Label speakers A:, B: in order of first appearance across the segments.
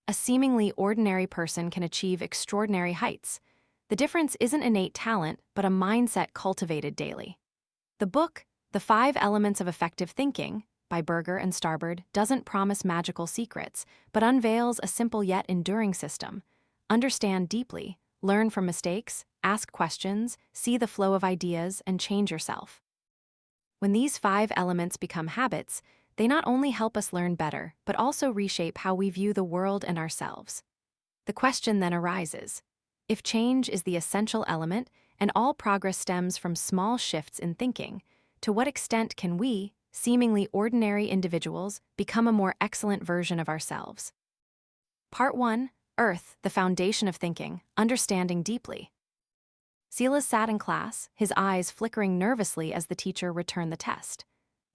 A: A seemingly ordinary person can achieve extraordinary heights. The difference isn't innate talent, but a mindset cultivated daily. The book, The 5 Elements of Effective Thinking, by Burger and Starbird, doesn't promise magical secrets, but unveils a simple yet enduring system. Understand deeply, learn from mistakes, ask questions, see the flow of ideas, and change yourself. When these 5 elements become habits, they not only help us learn better, but also reshape how we view the world and ourselves. The question then arises: if change is the essential element and all progress stems from small shifts in thinking, to what extent can we, seemingly ordinary individuals, become a more excellent version of ourselves? Part 1: Earth, the Foundation of Thinking, Understanding Deeply. Silas sat in class, his eyes flickering nervously as the teacher returned the test.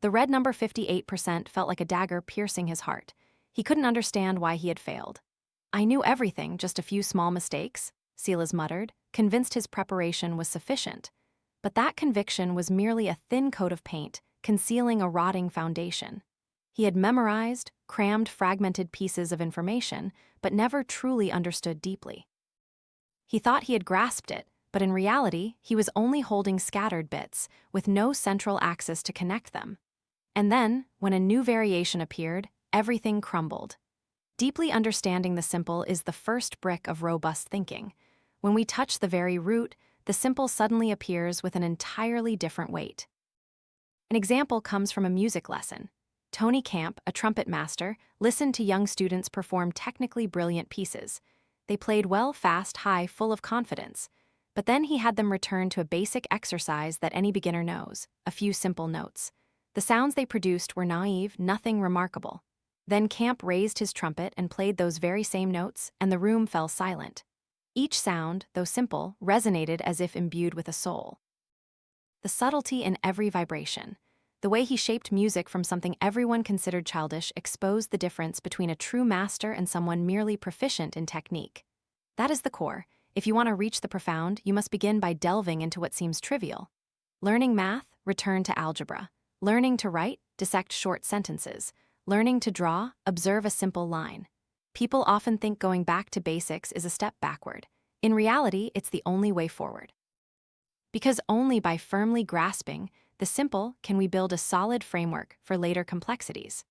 A: The red number 58% felt like a dagger piercing his heart. He couldn't understand why he had failed. "I knew everything, just a few small mistakes," Silas muttered, convinced his preparation was sufficient. But that conviction was merely a thin coat of paint, concealing a rotting foundation. He had memorized, crammed fragmented pieces of information, but never truly understood deeply. He thought he had grasped it, but in reality, he was only holding scattered bits, with no central axis to connect them. And then, when a new variation appeared, everything crumbled. Deeply understanding the simple is the first brick of robust thinking. When we touch the very root, the simple suddenly appears with an entirely different weight. An example comes from a music lesson. Tony Camp, a trumpet master, listened to young students perform technically brilliant pieces. They played well, fast, high, full of confidence. But then he had them return to a basic exercise that any beginner knows: a few simple notes. The sounds they produced were naive, nothing remarkable. Then Camp raised his trumpet and played those very same notes, and the room fell silent. Each sound, though simple, resonated as if imbued with a soul. The subtlety in every vibration. The way he shaped music from something everyone considered childish exposed the difference between a true master and someone merely proficient in technique. That is the core. If you want to reach the profound, you must begin by delving into what seems trivial. Learning math, return to algebra. Learning to write, dissect short sentences. Learning to draw, observe a simple line. People often think going back to basics is a step backward. In reality, it's the only way forward. Because only by firmly grasping the simple can we build a solid framework for later complexities.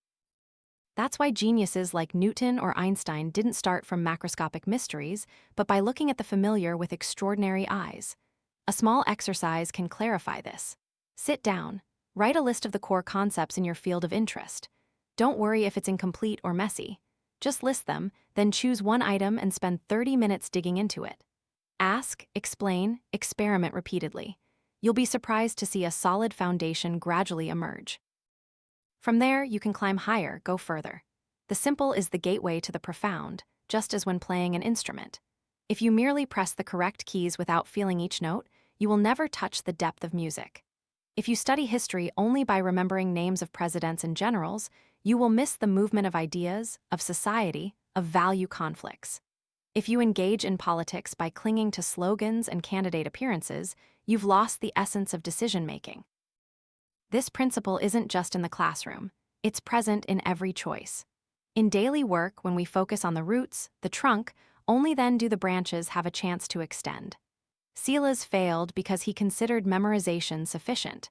A: That's why geniuses like Newton or Einstein didn't start from macroscopic mysteries, but by looking at the familiar with extraordinary eyes. A small exercise can clarify this. Sit down. Write a list of the core concepts in your field of interest. Don't worry if it's incomplete or messy. Just list them, then choose one item and spend 30 minutes digging into it. Ask, explain, experiment repeatedly. You'll be surprised to see a solid foundation gradually emerge. From there, you can climb higher, go further. The simple is the gateway to the profound, just as when playing an instrument. If you merely press the correct keys without feeling each note, you will never touch the depth of music. If you study history only by remembering names of presidents and generals, you will miss the movement of ideas, of society, of value conflicts. If you engage in politics by clinging to slogans and candidate appearances, you've lost the essence of decision-making. This principle isn't just in the classroom, it's present in every choice. In daily work, when we focus on the roots, the trunk, only then do the branches have a chance to extend. Silas failed because he considered memorization sufficient.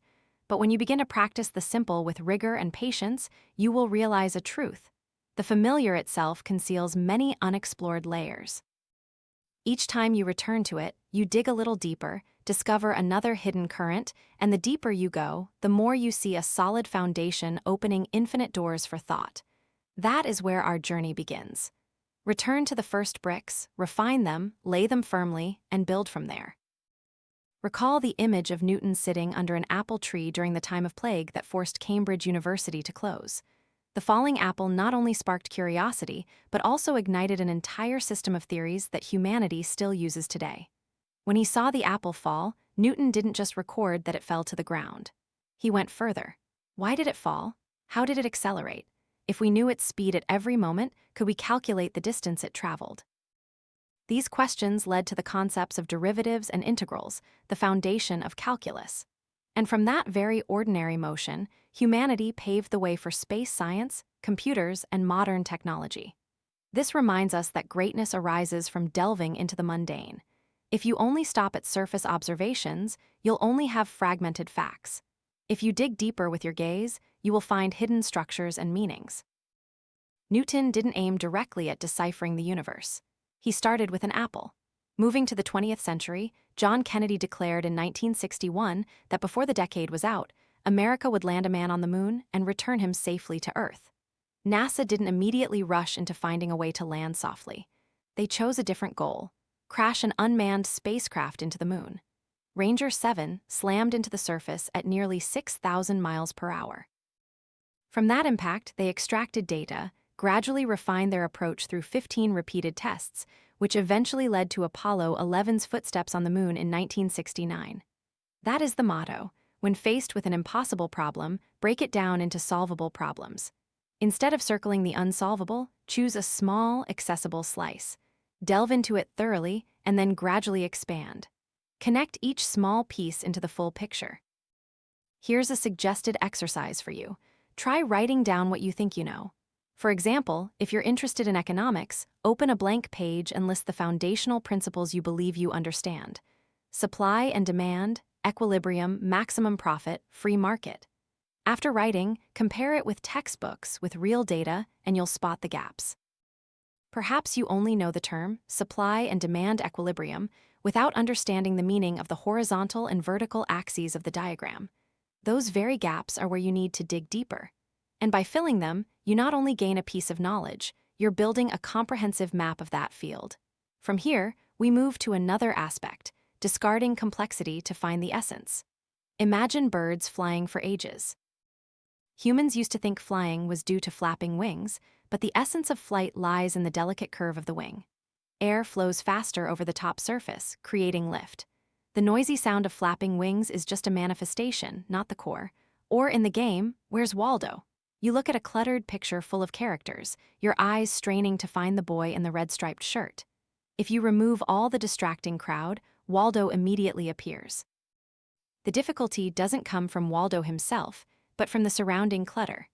A: But when you begin to practice the simple with rigor and patience, you will realize a truth. The familiar itself conceals many unexplored layers. Each time you return to it, you dig a little deeper, discover another hidden current, and the deeper you go, the more you see a solid foundation opening infinite doors for thought. That is where our journey begins. Return to the first bricks, refine them, lay them firmly, and build from there. Recall the image of Newton sitting under an apple tree during the time of plague that forced Cambridge University to close. The falling apple not only sparked curiosity, but also ignited an entire system of theories that humanity still uses today. When he saw the apple fall, Newton didn't just record that it fell to the ground. He went further. Why did it fall? How did it accelerate? If we knew its speed at every moment, could we calculate the distance it traveled? These questions led to the concepts of derivatives and integrals, the foundation of calculus. And from that very ordinary motion, humanity paved the way for space science, computers, and modern technology. This reminds us that greatness arises from delving into the mundane. If you only stop at surface observations, you'll only have fragmented facts. If you dig deeper with your gaze, you will find hidden structures and meanings. Newton didn't aim directly at deciphering the universe. He started with an apple. Moving to the 20th century, John Kennedy declared in 1961 that before the decade was out, America would land a man on the moon and return him safely to Earth. NASA didn't immediately rush into finding a way to land softly. They chose a different goal: crash an unmanned spacecraft into the moon. Ranger 7 slammed into the surface at nearly 6,000 miles per hour. From that impact, they extracted data, gradually refined their approach through 15 repeated tests, which eventually led to Apollo 11's footsteps on the moon in 1969. That is the motto: when faced with an impossible problem, break it down into solvable problems. Instead of circling the unsolvable, choose a small, accessible slice. Delve into it thoroughly, and then gradually expand. Connect each small piece into the full picture. Here's a suggested exercise for you. Try writing down what you think you know. For example, if you're interested in economics, open a blank page and list the foundational principles you believe you understand: supply and demand, equilibrium, maximum profit, free market. After writing, compare it with textbooks with real data, and you'll spot the gaps. Perhaps you only know the term supply and demand equilibrium without understanding the meaning of the horizontal and vertical axes of the diagram. Those very gaps are where you need to dig deeper. And by filling them, you not only gain a piece of knowledge, you're building a comprehensive map of that field. From here, we move to another aspect: discarding complexity to find the essence. Imagine birds flying for ages. Humans used to think flying was due to flapping wings, but the essence of flight lies in the delicate curve of the wing. Air flows faster over the top surface, creating lift. The noisy sound of flapping wings is just a manifestation, not the core. Or in the game, Where's Waldo? You look at a cluttered picture full of characters, your eyes straining to find the boy in the red-striped shirt. If you remove all the distracting crowd, Waldo immediately appears. The difficulty doesn't come from Waldo himself, but from the surrounding clutter.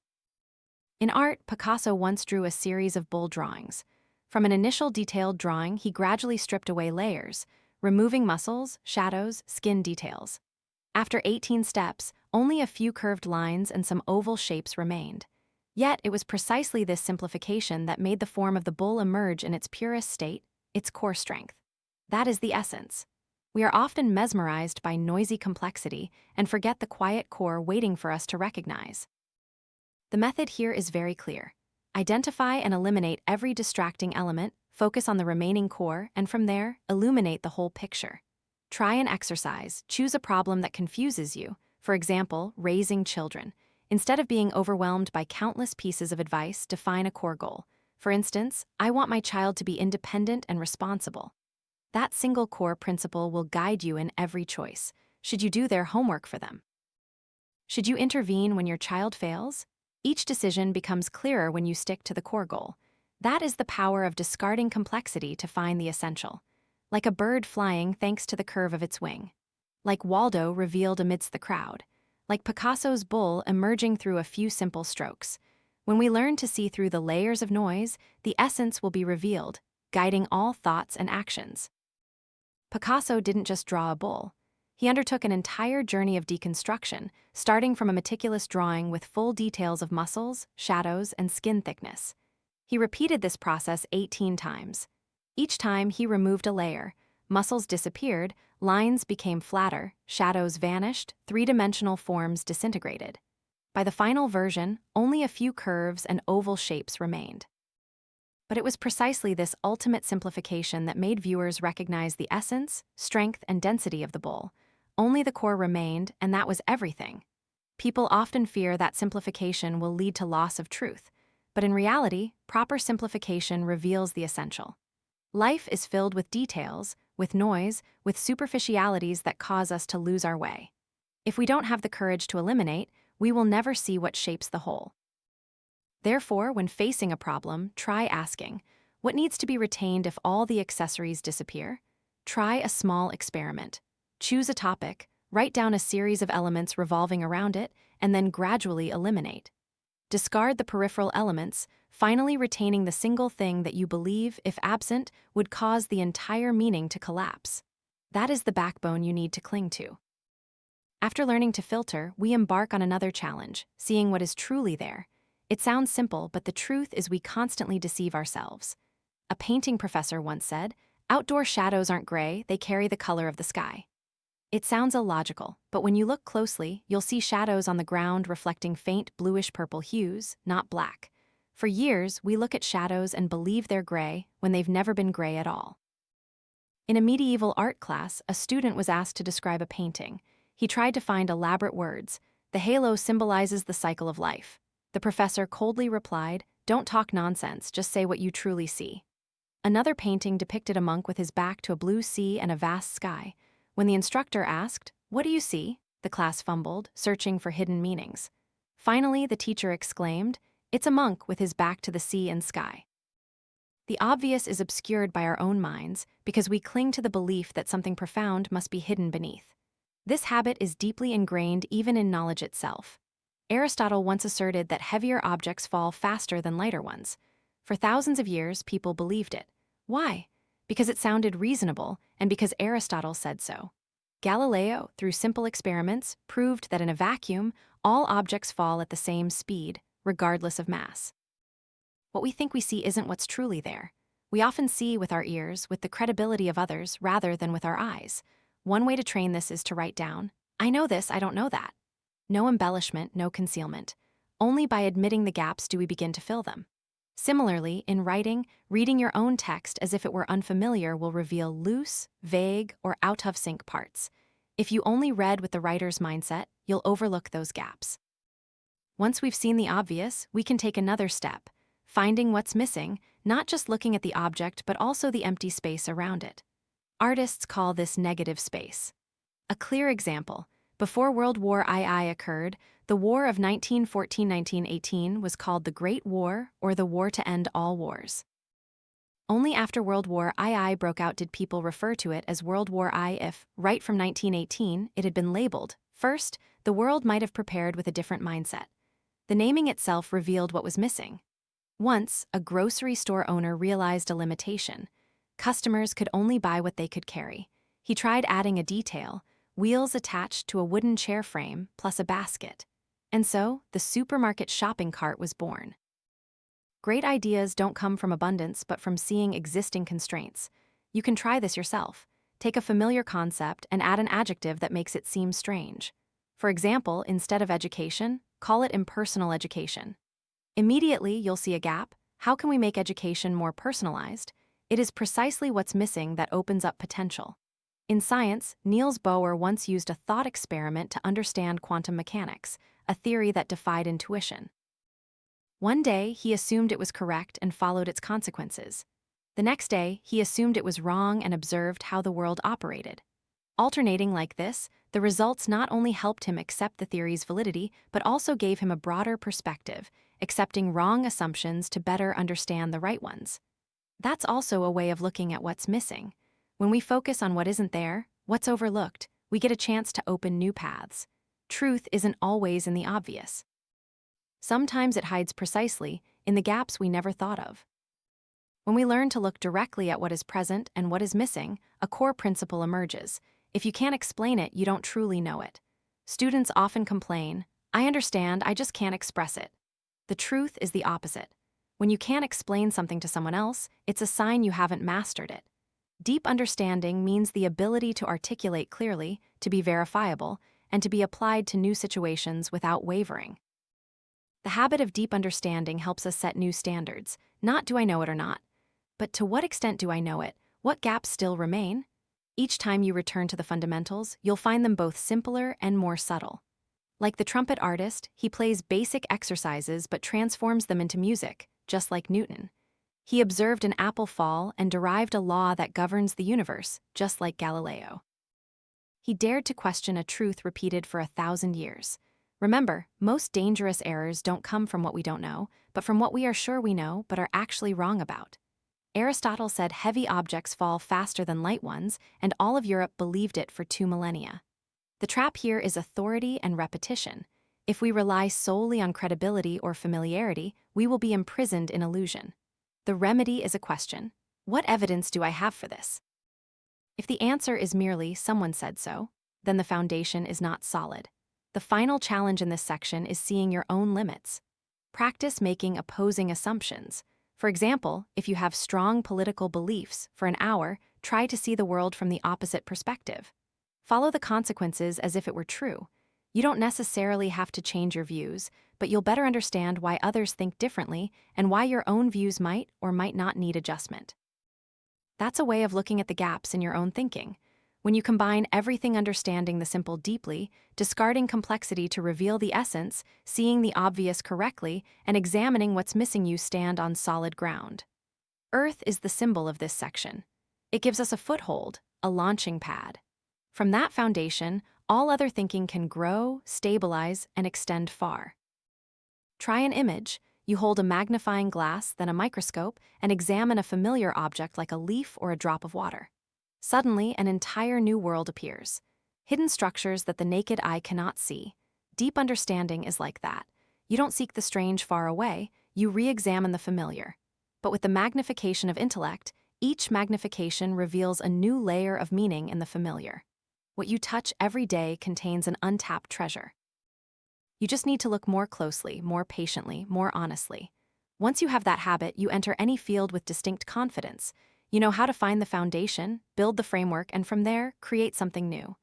A: In art, Picasso once drew a series of bull drawings. From an initial detailed drawing, he gradually stripped away layers, removing muscles, shadows, skin details. After 18 steps, only a few curved lines and some oval shapes remained. Yet it was precisely this simplification that made the form of the bull emerge in its purest state, its core strength. That is the essence. We are often mesmerized by noisy complexity and forget the quiet core waiting for us to recognize. The method here is very clear. Identify and eliminate every distracting element, focus on the remaining core, and from there, illuminate the whole picture. Try an exercise. Choose a problem that confuses you, for example, raising children. Instead of being overwhelmed by countless pieces of advice, define a core goal. For instance, I want my child to be independent and responsible. That single core principle will guide you in every choice. Should you do their homework for them? Should you intervene when your child fails? Each decision becomes clearer when you stick to the core goal. That is the power of discarding complexity to find the essential. Like a bird flying thanks to the curve of its wing. Like Waldo revealed amidst the crowd. Like Picasso's bull emerging through a few simple strokes. When we learn to see through the layers of noise, the essence will be revealed, guiding all thoughts and actions. Picasso didn't just draw a bull. He undertook an entire journey of deconstruction, starting from a meticulous drawing with full details of muscles, shadows, and skin thickness. He repeated this process 18 times. Each time he removed a layer, muscles disappeared, lines became flatter, shadows vanished, three-dimensional forms disintegrated. By the final version, only a few curves and oval shapes remained. But it was precisely this ultimate simplification that made viewers recognize the essence, strength, and density of the bull. Only the core remained, and that was everything. People often fear that simplification will lead to loss of truth, but in reality, proper simplification reveals the essential. Life is filled with details, with noise, with superficialities that cause us to lose our way. If we don't have the courage to eliminate, we will never see what shapes the whole. Therefore, when facing a problem, try asking, what needs to be retained if all the accessories disappear? Try a small experiment. Choose a topic, write down a series of elements revolving around it, and then gradually eliminate. Discard the peripheral elements, finally retaining the single thing that you believe, if absent, would cause the entire meaning to collapse. That is the backbone you need to cling to. After learning to filter, we embark on another challenge, seeing what is truly there. It sounds simple, but the truth is we constantly deceive ourselves. A painting professor once said, "Outdoor shadows aren't gray, they carry the color of the sky." It sounds illogical, but when you look closely, you'll see shadows on the ground reflecting faint bluish-purple hues, not black. For years, we look at shadows and believe they're gray when they've never been gray at all. In a medieval art class, a student was asked to describe a painting. He tried to find elaborate words. "The halo symbolizes the cycle of life." The professor coldly replied, "Don't talk nonsense, just say what you truly see." Another painting depicted a monk with his back to a blue sea and a vast sky. When the instructor asked, "What do you see?" the class fumbled, searching for hidden meanings. Finally, the teacher exclaimed, "It's a monk with his back to the sea and sky." The obvious is obscured by our own minds because we cling to the belief that something profound must be hidden beneath. This habit is deeply ingrained even in knowledge itself. Aristotle once asserted that heavier objects fall faster than lighter ones. For thousands of years, people believed it. Why? Because it sounded reasonable and because Aristotle said so. Galileo, through simple experiments, proved that in a vacuum, all objects fall at the same speed, regardless of mass. What we think we see isn't what's truly there. We often see with our ears, with the credibility of others, rather than with our eyes. One way to train this is to write down, "I know this, I don't know that." No embellishment, no concealment. Only by admitting the gaps do we begin to fill them. Similarly, in writing, reading your own text as if it were unfamiliar will reveal loose, vague, or out-of-sync parts. If you only read with the writer's mindset, you'll overlook those gaps. Once we've seen the obvious, we can take another step, finding what's missing, not just looking at the object but also the empty space around it. Artists call this negative space. A clear example: before World War II occurred, the War of 1914–1918 was called the Great War or the War to End All Wars. Only after World War II broke out did people refer to it as World War I if, right from 1918, it had been labeled. First, the world might have prepared with a different mindset. The naming itself revealed what was missing. Once, a grocery store owner realized a limitation. Customers could only buy what they could carry. He tried adding a detail: wheels attached to a wooden chair frame plus a basket. And so, the supermarket shopping cart was born. Great ideas don't come from abundance but from seeing existing constraints. You can try this yourself. Take a familiar concept and add an adjective that makes it seem strange. For example, instead of education, call it impersonal education. Immediately, you'll see a gap. How can we make education more personalized? It is precisely what's missing that opens up potential. In science, Niels Bohr once used a thought experiment to understand quantum mechanics, a theory that defied intuition. One day, he assumed it was correct and followed its consequences. The next day, he assumed it was wrong and observed how the world operated. Alternating like this, the results not only helped him accept the theory's validity, but also gave him a broader perspective, accepting wrong assumptions to better understand the right ones. That's also a way of looking at what's missing. When we focus on what isn't there, what's overlooked, we get a chance to open new paths. Truth isn't always in the obvious. Sometimes it hides precisely in the gaps we never thought of. When we learn to look directly at what is present and what is missing, a core principle emerges. If you can't explain it, you don't truly know it. Students often complain, "I understand, I just can't express it." The truth is the opposite. When you can't explain something to someone else, it's a sign you haven't mastered it. Deep understanding means the ability to articulate clearly, to be verifiable, and to be applied to new situations without wavering. The habit of deep understanding helps us set new standards. Not do I know it or not, but to what extent do I know it? What gaps still remain? Each time you return to the fundamentals, you'll find them both simpler and more subtle. Like the trumpet artist, he plays basic exercises but transforms them into music, just like Newton. He observed an apple fall and derived a law that governs the universe, just like Galileo. He dared to question a truth repeated for 1,000 years. Remember, most dangerous errors don't come from what we don't know, but from what we are sure we know but are actually wrong about. Aristotle said heavy objects fall faster than light ones, and all of Europe believed it for 2 millennia. The trap here is authority and repetition. If we rely solely on credibility or familiarity, we will be imprisoned in illusion. The remedy is a question. What evidence do I have for this? If the answer is merely someone said so, then the foundation is not solid. The final challenge in this section is seeing your own limits. Practice making opposing assumptions. For example, if you have strong political beliefs, for an hour, try to see the world from the opposite perspective. Follow the consequences as if it were true. You don't necessarily have to change your views, but you'll better understand why others think differently and why your own views might or might not need adjustment. That's a way of looking at the gaps in your own thinking. When you combine everything understanding the simple deeply, discarding complexity to reveal the essence, seeing the obvious correctly, and examining what's missing, you stand on solid ground. Earth is the symbol of this section. It gives us a foothold, a launching pad. From that foundation, all other thinking can grow, stabilize, and extend far. Try an image. You hold a magnifying glass, then a microscope, and examine a familiar object like a leaf or a drop of water. Suddenly, an entire new world appears. Hidden structures that the naked eye cannot see. Deep understanding is like that. You don't seek the strange far away, you re-examine the familiar. But with the magnification of intellect, each magnification reveals a new layer of meaning in the familiar. What you touch every day contains an untapped treasure. You just need to look more closely, more patiently, more honestly. Once you have that habit, you enter any field with distinct confidence. You know how to find the foundation, build the framework, and from there, create something new.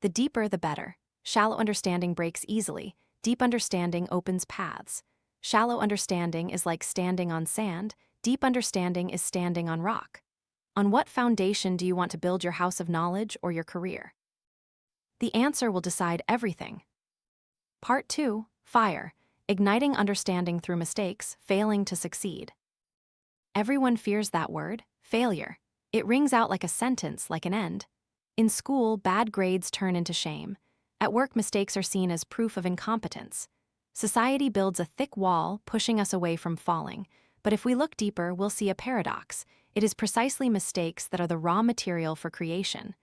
A: The deeper, the better. Shallow understanding breaks easily. Deep understanding opens paths. Shallow understanding is like standing on sand. Deep understanding is standing on rock. On what foundation do you want to build your house of knowledge or your career? The answer will decide everything. Part 2, Fire, Igniting Understanding Through Mistakes, Failing to Succeed. Everyone fears that word, failure. It rings out like a sentence, like an end. In school, bad grades turn into shame. At work, mistakes are seen as proof of incompetence. Society builds a thick wall, pushing us away from falling. But if we look deeper, we'll see a paradox. It is precisely mistakes that are the raw material for creation.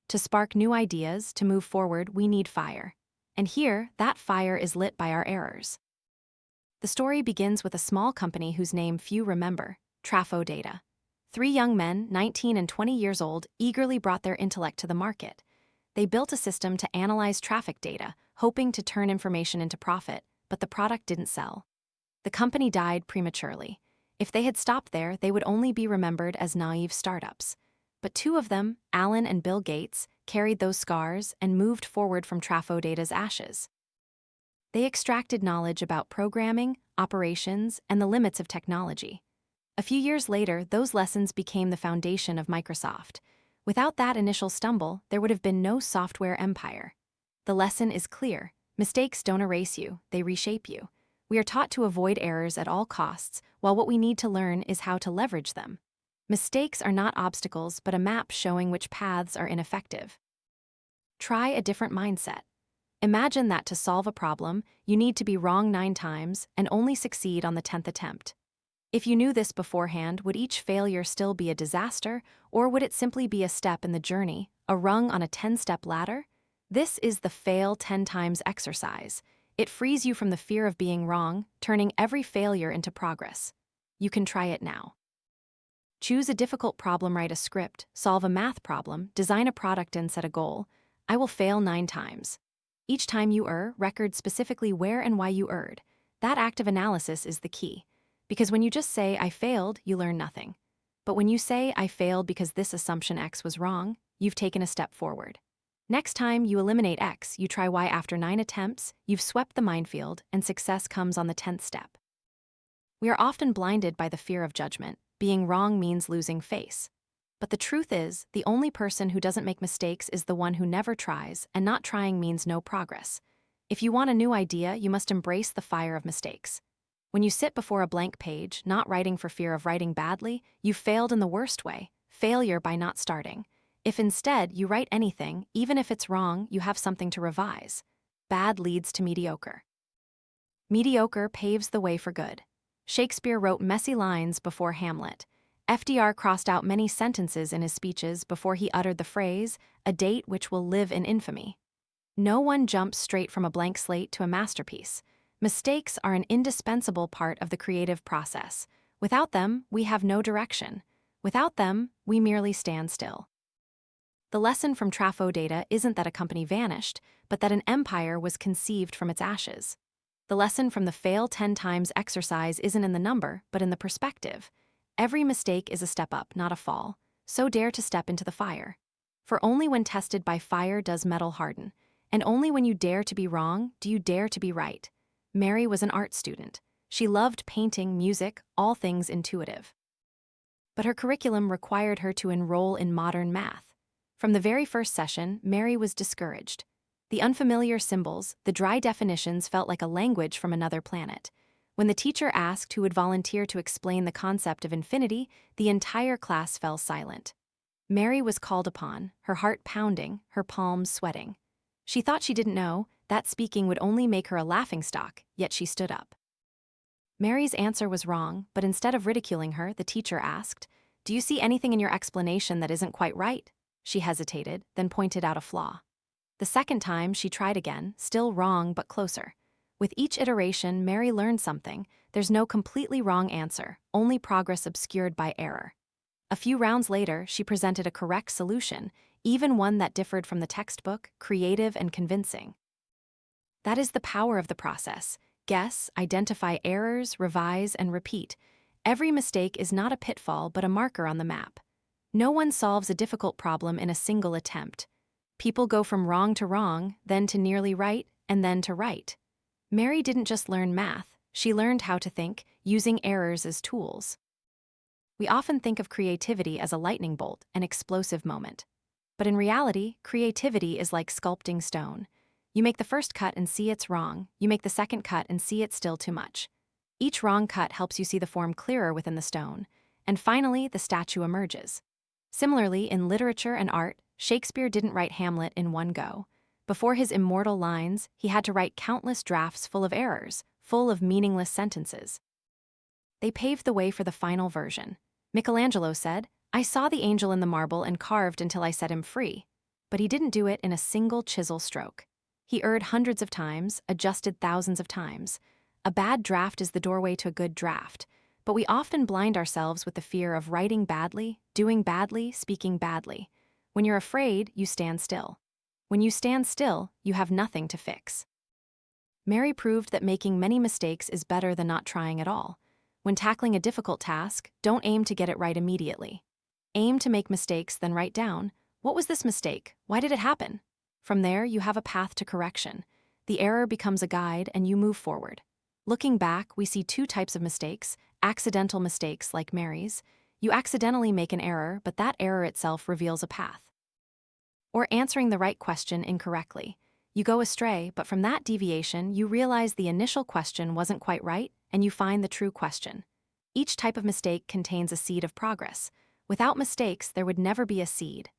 A: To spark new ideas, to move forward, we need fire. And here, that fire is lit by our errors. The story begins with a small company whose name few remember, Trafo Data. 3 young men, 19 and 20 years old, eagerly brought their intellect to the market. They built a system to analyze traffic data, hoping to turn information into profit, but the product didn't sell. The company died prematurely. If they had stopped there, they would only be remembered as naive startups. But 2 of them, Alan and Bill Gates, carried those scars and moved forward from Trafo Data's ashes. They extracted knowledge about programming, operations, and the limits of technology. A few years later, those lessons became the foundation of Microsoft. Without that initial stumble, there would have been no software empire. The lesson is clear. Mistakes don't erase you, they reshape you. We are taught to avoid errors at all costs, while what we need to learn is how to leverage them. Mistakes are not obstacles, but a map showing which paths are ineffective. Try a different mindset. Imagine that to solve a problem, you need to be wrong 9 times and only succeed on the 10th attempt. If you knew this beforehand, would each failure still be a disaster, or would it simply be a step in the journey, a rung on a 10-step ladder? This is the fail 10 times exercise. It frees you from the fear of being wrong, turning every failure into progress. You can try it now. Choose a difficult problem, write a script, solve a math problem, design a product, and set a goal. I will fail 9 times. Each time you err, record specifically where and why you erred. That active analysis is the key. Because when you just say, I failed, you learn nothing. But when you say, I failed because this assumption X was wrong, you've taken a step forward. Next time you eliminate X, you try Y after 9 attempts, you've swept the minefield, and success comes on the 10th step. We are often blinded by the fear of judgment. Being wrong means losing face. But the truth is, the only person who doesn't make mistakes is the one who never tries, and not trying means no progress. If you want a new idea, you must embrace the fire of mistakes. When you sit before a blank page, not writing for fear of writing badly, you failed in the worst way, failure by not starting. If instead you write anything, even if it's wrong, you have something to revise. Bad leads to mediocre. Mediocre paves the way for good. Shakespeare wrote messy lines before Hamlet. FDR crossed out many sentences in his speeches before he uttered the phrase, a date which will live in infamy. No one jumps straight from a blank slate to a masterpiece. Mistakes are an indispensable part of the creative process. Without them, we have no direction. Without them, we merely stand still. The lesson from Trafo data isn't that a company vanished, but that an empire was conceived from its ashes. The lesson from the fail 10 times exercise isn't in the number, but in the perspective. Every mistake is a step up, not a fall, so dare to step into the fire. For only when tested by fire does metal harden, and only when you dare to be wrong do you dare to be right. Mary was an art student. She loved painting, music, all things intuitive. But her curriculum required her to enroll in modern math. From the very first session, Mary was discouraged. The unfamiliar symbols, the dry definitions felt like a language from another planet. When the teacher asked who would volunteer to explain the concept of infinity, the entire class fell silent. Mary was called upon, her heart pounding, her palms sweating. She thought she didn't know, that speaking would only make her a laughingstock, yet she stood up. Mary's answer was wrong, but instead of ridiculing her, the teacher asked, "Do you see anything in your explanation that isn't quite right?" She hesitated, then pointed out a flaw. The second time, she tried again, still wrong but closer. With each iteration, Mary learned something. There's no completely wrong answer, only progress obscured by error. A few rounds later, she presented a correct solution, even one that differed from the textbook, creative and convincing. That is the power of the process. Guess, identify errors, revise, and repeat. Every mistake is not a pitfall but a marker on the map. No one solves a difficult problem in a single attempt. People go from wrong to wrong, then to nearly right, and then to right. Mary didn't just learn math, she learned how to think, using errors as tools. We often think of creativity as a lightning bolt, an explosive moment. But in reality, creativity is like sculpting stone. You make the first cut and see it's wrong, you make the second cut and see it's still too much. Each wrong cut helps you see the form clearer within the stone, and finally the statue emerges. Similarly, in literature and art, Shakespeare didn't write Hamlet in one go. Before his immortal lines, he had to write countless drafts full of errors, full of meaningless sentences. They paved the way for the final version. Michelangelo said, "I saw the angel in the marble and carved until I set him free." But he didn't do it in a single chisel stroke. He erred hundreds of times, adjusted thousands of times. A bad draft is the doorway to a good draft, but we often blind ourselves with the fear of writing badly, doing badly, speaking badly. When you're afraid, you stand still. When you stand still, you have nothing to fix. Mary proved that making many mistakes is better than not trying at all. When tackling a difficult task, don't aim to get it right immediately. Aim to make mistakes, then write down, "What was this mistake? Why did it happen?" From there, you have a path to correction. The error becomes a guide and you move forward. Looking back, we see two types of mistakes: accidental mistakes like Mary's. You accidentally make an error, but that error itself reveals a path. Or answering the right question incorrectly. You go astray, but from that deviation, you realize the initial question wasn't quite right, and you find the true question. Each type of mistake contains a seed of progress. Without mistakes, there would never be a seed.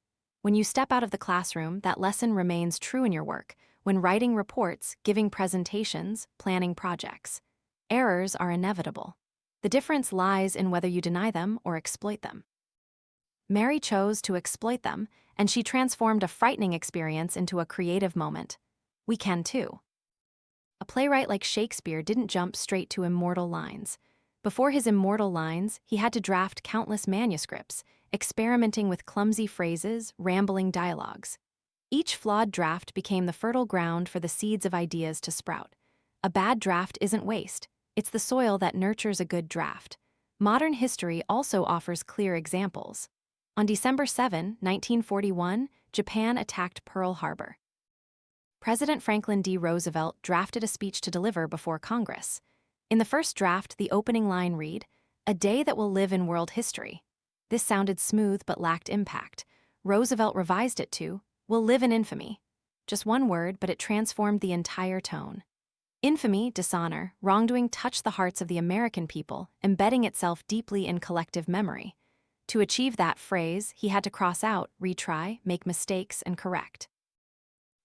A: When you step out of the classroom, that lesson remains true in your work, when writing reports, giving presentations, planning projects. Errors are inevitable. The difference lies in whether you deny them or exploit them. Mary chose to exploit them, and she transformed a frightening experience into a creative moment. We can too. A playwright like Shakespeare didn't jump straight to immortal lines. Before his immortal lines, he had to draft countless manuscripts, experimenting with clumsy phrases, rambling dialogues. Each flawed draft became the fertile ground for the seeds of ideas to sprout. A bad draft isn't waste. It's the soil that nurtures a good draft. Modern history also offers clear examples. On December 7, 1941, Japan attacked Pearl Harbor. President Franklin D. Roosevelt drafted a speech to deliver before Congress. In the first draft, the opening line read, "A day that will live in world history." This sounded smooth but lacked impact. Roosevelt revised it to, "Will live in infamy." Just one word, but it transformed the entire tone. Infamy, dishonor, wrongdoing touched the hearts of the American people, embedding itself deeply in collective memory. To achieve that phrase, he had to cross out, retry, make mistakes, and correct.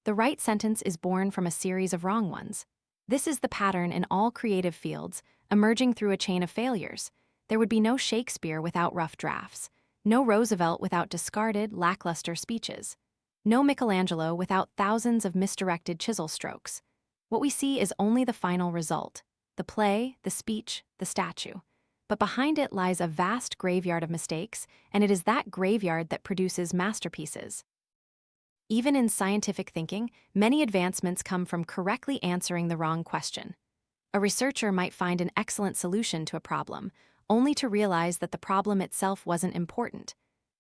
A: The right sentence is born from a series of wrong ones. This is the pattern in all creative fields, emerging through a chain of failures. There would be no Shakespeare without rough drafts, no Roosevelt without discarded, lackluster speeches. No Michelangelo without thousands of misdirected chisel strokes. What we see is only the final result, the play, the speech, the statue. But behind it lies a vast graveyard of mistakes, and it is that graveyard that produces masterpieces. Even in scientific thinking, many advancements come from correctly answering the wrong question. A researcher might find an excellent solution to a problem, only to realize that the problem itself wasn't important.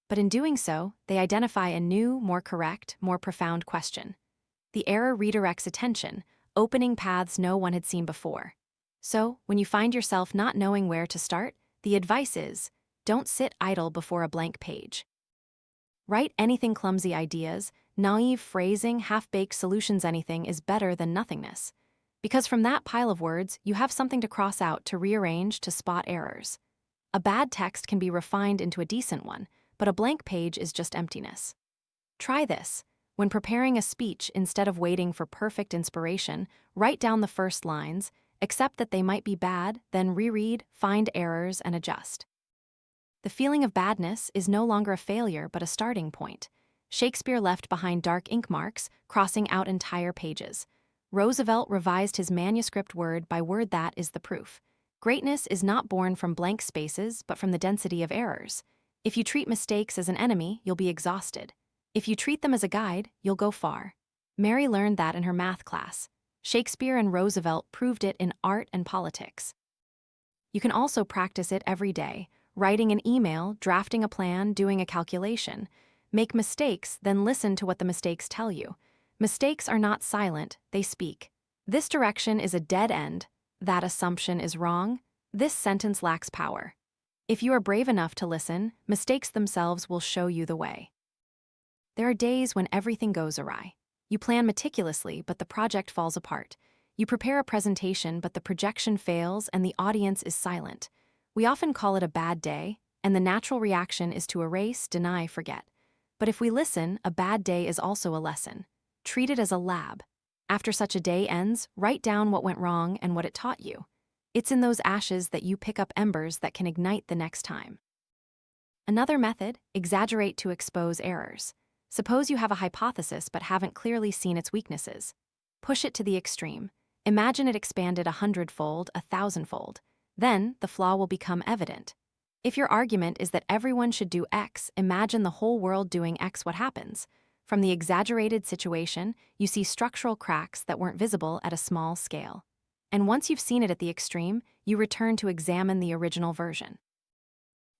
A: But in doing so, they identify a new, more correct, more profound question. The error redirects attention, opening paths no one had seen before. So, when you find yourself not knowing where to start, the advice is, don't sit idle before a blank page. Write anything clumsy ideas, naive phrasing, half-baked solutions anything is better than nothingness. Because from that pile of words, you have something to cross out, to rearrange, to spot errors. A bad text can be refined into a decent one, but a blank page is just emptiness. Try this. When preparing a speech, instead of waiting for perfect inspiration, write down the first lines, accept that they might be bad, then reread, find errors, and adjust. The feeling of badness is no longer a failure but a starting point. Shakespeare left behind dark ink marks, crossing out entire pages. Roosevelt revised his manuscript word by word. That is the proof. Greatness is not born from blank spaces but from the density of errors. If you treat mistakes as an enemy, you'll be exhausted. If you treat them as a guide, you'll go far. Mary learned that in her math class. Shakespeare and Roosevelt proved it in art and politics. You can also practice it every day, writing an email, drafting a plan, doing a calculation. Make mistakes, then listen to what the mistakes tell you. Mistakes are not silent, they speak. This direction is a dead end. That assumption is wrong. This sentence lacks power. If you are brave enough to listen, mistakes themselves will show you the way. There are days when everything goes awry. You plan meticulously, but the project falls apart. You prepare a presentation, but the projection fails and the audience is silent. We often call it a bad day, and the natural reaction is to erase, deny, forget. But if we listen, a bad day is also a lesson. Treat it as a lab. After such a day ends, write down what went wrong and what it taught you. It's in those ashes that you pick up embers that can ignite the next time. Another method, exaggerate to expose errors. Suppose you have a hypothesis but haven't clearly seen its weaknesses. Push it to the extreme. Imagine it expanded 100-fold, 1,000-fold. Then, the flaw will become evident. If your argument is that everyone should do X, imagine the whole world doing X. What happens? From the exaggerated situation, you see structural cracks that weren't visible at a small scale. And once you've seen it at the extreme, you return to examine the original version.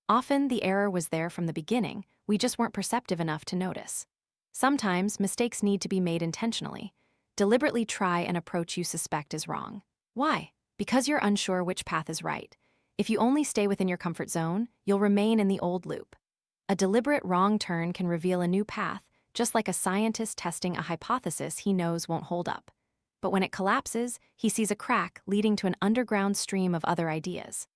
A: Often, the error was there from the beginning, we just weren't perceptive enough to notice. Sometimes, mistakes need to be made intentionally. Deliberately try an approach you suspect is wrong. Why? Because you're unsure which path is right. If you only stay within your comfort zone, you'll remain in the old loop. A deliberate wrong turn can reveal a new path, just like a scientist testing a hypothesis he knows won't hold up. But when it collapses, he sees a crack leading to an underground stream of other ideas.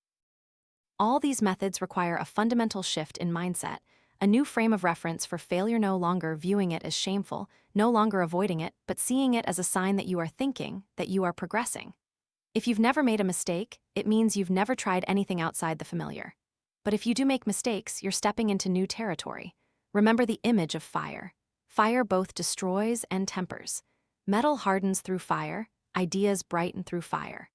A: All these methods require a fundamental shift in mindset, a new frame of reference for failure, no longer viewing it as shameful, no longer avoiding it, but seeing it as a sign that you are thinking, that you are progressing. If you've never made a mistake, it means you've never tried anything outside the familiar. But if you do make mistakes, you're stepping into new territory. Remember the image of fire. Fire both destroys and tempers. Metal hardens through fire, ideas brighten through fire.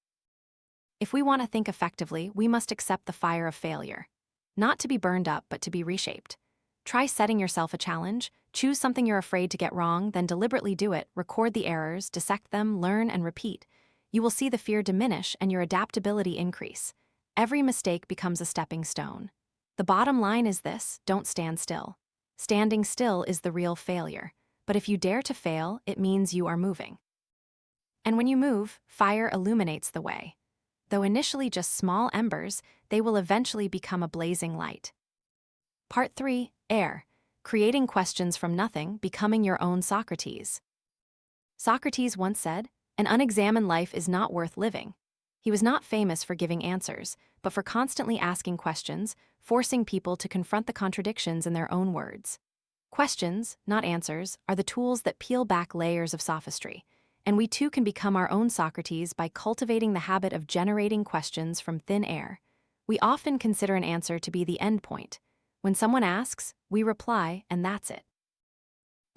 A: If we want to think effectively, we must accept the fire of failure. Not to be burned up, but to be reshaped. Try setting yourself a challenge, choose something you're afraid to get wrong, then deliberately do it, record the errors, dissect them, learn, and repeat. You will see the fear diminish and your adaptability increase. Every mistake becomes a stepping stone. The bottom line is this: don't stand still. Standing still is the real failure. But if you dare to fail, it means you are moving. And when you move, fire illuminates the way. Though initially just small embers, they will eventually become a blazing light. Part 3. Air. Creating questions from nothing, becoming your own Socrates. Socrates once said, "An unexamined life is not worth living." He was not famous for giving answers, but for constantly asking questions, forcing people to confront the contradictions in their own words. Questions, not answers, are the tools that peel back layers of sophistry. And we too can become our own Socrates by cultivating the habit of generating questions from thin air. We often consider an answer to be the end point. When someone asks, we reply, and that's it.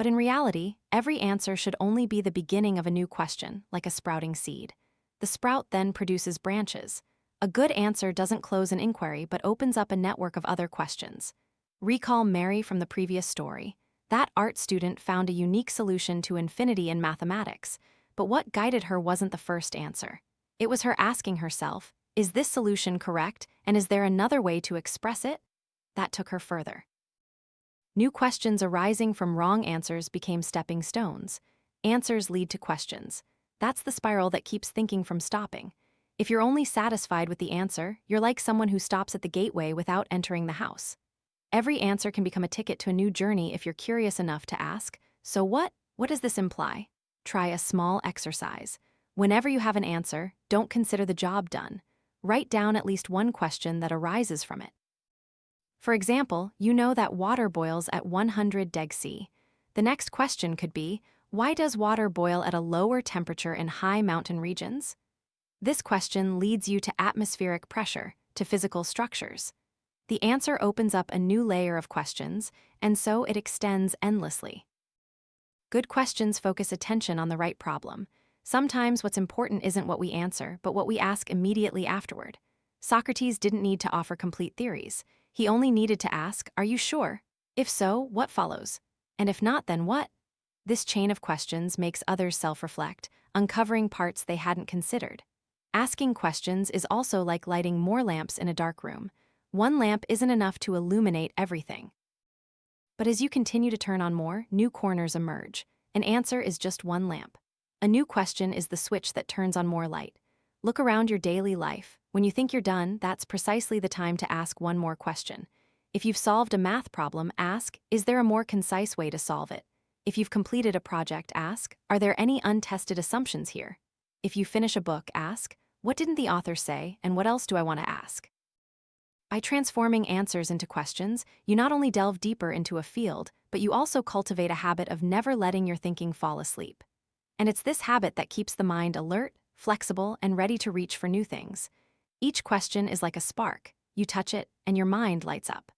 A: But in reality, every answer should only be the beginning of a new question, like a sprouting seed. The sprout then produces branches. A good answer doesn't close an inquiry but opens up a network of other questions. Recall Mary from the previous story. That art student found a unique solution to infinity in mathematics, but what guided her wasn't the first answer. It was her asking herself, is this solution correct, and is there another way to express it? That took her further. New questions arising from wrong answers became stepping stones. Answers lead to questions. That's the spiral that keeps thinking from stopping. If you're only satisfied with the answer, you're like someone who stops at the gateway without entering the house. Every answer can become a ticket to a new journey if you're curious enough to ask, so what? What does this imply? Try a small exercise. Whenever you have an answer, don't consider the job done. Write down at least one question that arises from it. For example, you know that water boils at 100°C. The next question could be, why does water boil at a lower temperature in high mountain regions? This question leads you to atmospheric pressure, to physical structures. The answer opens up a new layer of questions, and so it extends endlessly. Good questions focus attention on the right problem. Sometimes what's important isn't what we answer, but what we ask immediately afterward. Socrates didn't need to offer complete theories. He only needed to ask, are you sure? If so, what follows? And if not, then what? This chain of questions makes others self-reflect, uncovering parts they hadn't considered. Asking questions is also like lighting more lamps in a dark room. One lamp isn't enough to illuminate everything. But as you continue to turn on more, new corners emerge. An answer is just one lamp. A new question is the switch that turns on more light. Look around your daily life. When you think you're done, that's precisely the time to ask one more question. If you've solved a math problem, ask, is there a more concise way to solve it? If you've completed a project, ask, are there any untested assumptions here? If you finish a book, ask, what didn't the author say, and what else do I want to ask? By transforming answers into questions, you not only delve deeper into a field, but you also cultivate a habit of never letting your thinking fall asleep. And it's this habit that keeps the mind alert, flexible, and ready to reach for new things. Each question is like a spark. You touch it, and your mind lights up.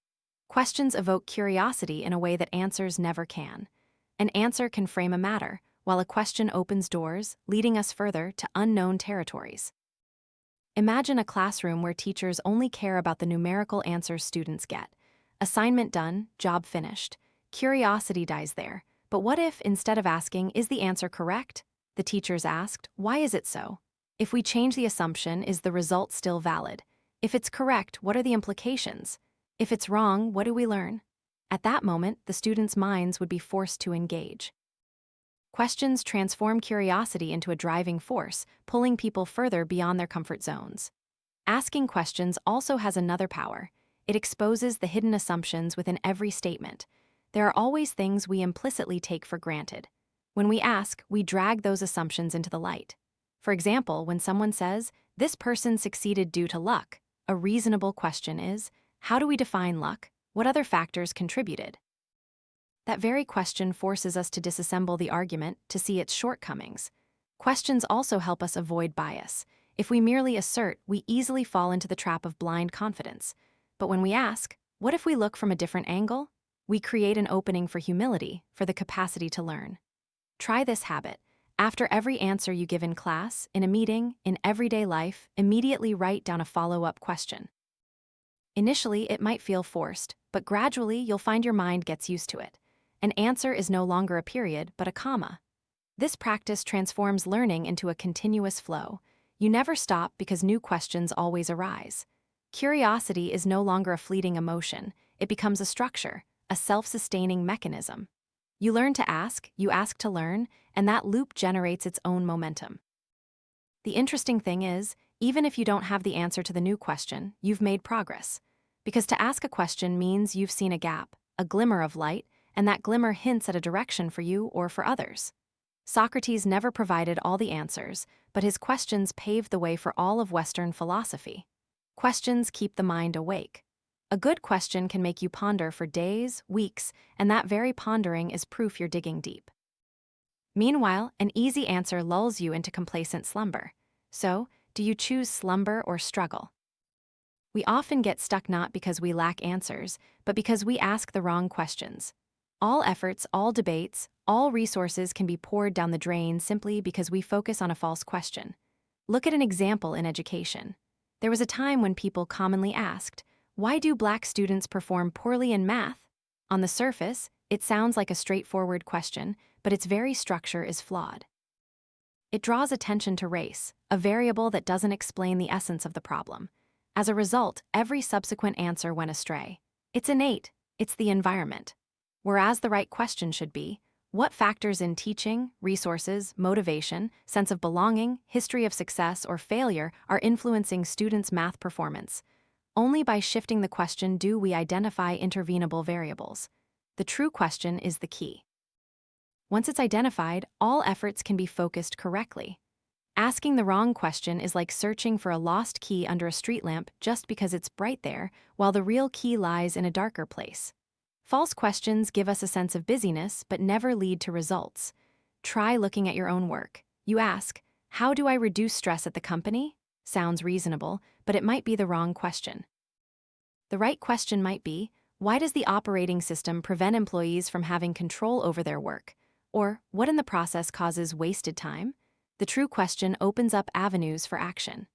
A: Questions evoke curiosity in a way that answers never can. An answer can frame a matter, while a question opens doors, leading us further to unknown territories. Imagine a classroom where teachers only care about the numerical answers students get. Assignment done, job finished. Curiosity dies there. But what if, instead of asking, is the answer correct? The teachers asked, why is it so? If we change the assumption, is the result still valid? If it's correct, what are the implications? If it's wrong, what do we learn? At that moment, the students' minds would be forced to engage. Questions transform curiosity into a driving force, pulling people further beyond their comfort zones. Asking questions also has another power. It exposes the hidden assumptions within every statement. There are always things we implicitly take for granted. When we ask, we drag those assumptions into the light. For example, when someone says, this person succeeded due to luck, a reasonable question is, how do we define luck? What other factors contributed? That very question forces us to disassemble the argument to see its shortcomings. Questions also help us avoid bias. If we merely assert, we easily fall into the trap of blind confidence. But when we ask, what if we look from a different angle? We create an opening for humility, for the capacity to learn. Try this habit. After every answer you give in class, in a meeting, in everyday life, immediately write down a follow-up question. Initially, it might feel forced, but gradually you'll find your mind gets used to it. An answer is no longer a period, but a comma. This practice transforms learning into a continuous flow. You never stop because new questions always arise. Curiosity is no longer a fleeting emotion. It becomes a structure, a self-sustaining mechanism. You learn to ask, you ask to learn, and that loop generates its own momentum. The interesting thing is, even if you don't have the answer to the new question, you've made progress. Because to ask a question means you've seen a gap, a glimmer of light, and that glimmer hints at a direction for you or for others. Socrates never provided all the answers, but his questions paved the way for all of Western philosophy. Questions keep the mind awake. A good question can make you ponder for days, weeks, and that very pondering is proof you're digging deep. Meanwhile, an easy answer lulls you into complacent slumber. So, do you choose slumber or struggle? We often get stuck not because we lack answers, but because we ask the wrong questions. All efforts, all debates, All resources can be poured down the drain simply because we focus on a false question. Look at an example in education. There was a time when people commonly asked, "Why do Black students perform poorly in math?" On the surface, it sounds like a straightforward question, but its very structure is flawed. It draws attention to race, a variable that doesn't explain the essence of the problem. As a result, every subsequent answer went astray. It's innate, it's the environment. Whereas the right question should be, what factors in teaching, resources, motivation, sense of belonging, history of success, or failure are influencing students' math performance? Only by shifting the question do we identify intervenable variables. The true question is the key. Once it's identified, all efforts can be focused correctly. Asking the wrong question is like searching for a lost key under a street lamp just because it's bright there, while the real key lies in a darker place. False questions give us a sense of busyness but never lead to results. Try looking at your own work. You ask, "How do I reduce stress at the company?" Sounds reasonable, but it might be the wrong question. The right question might be, "Why does the operating system prevent employees from having control over their work?" Or, "What in the process causes wasted time?" The true question opens up avenues for action.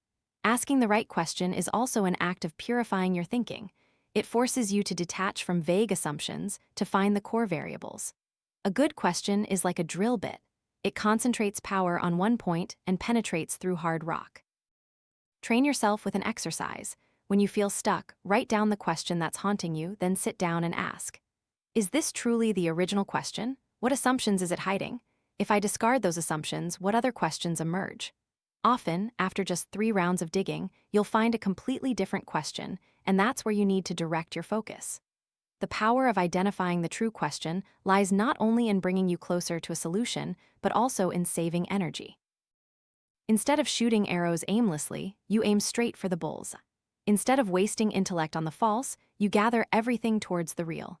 A: Asking the right question is also an act of purifying your thinking. It forces you to detach from vague assumptions to find the core variables. A good question is like a drill bit. It concentrates power on one point and penetrates through hard rock. Train yourself with an exercise. When you feel stuck, write down the question that's haunting you, then sit down and ask, "Is this truly the original question? What assumptions is it hiding? If I discard those assumptions, what other questions emerge?" Often, after just 3 rounds of digging, you'll find a completely different question, and that's where you need to direct your focus. The power of identifying the true question lies not only in bringing you closer to a solution, but also in saving energy. Instead of shooting arrows aimlessly, you aim straight for the bull's. Instead of wasting intellect on the false, you gather everything towards the real.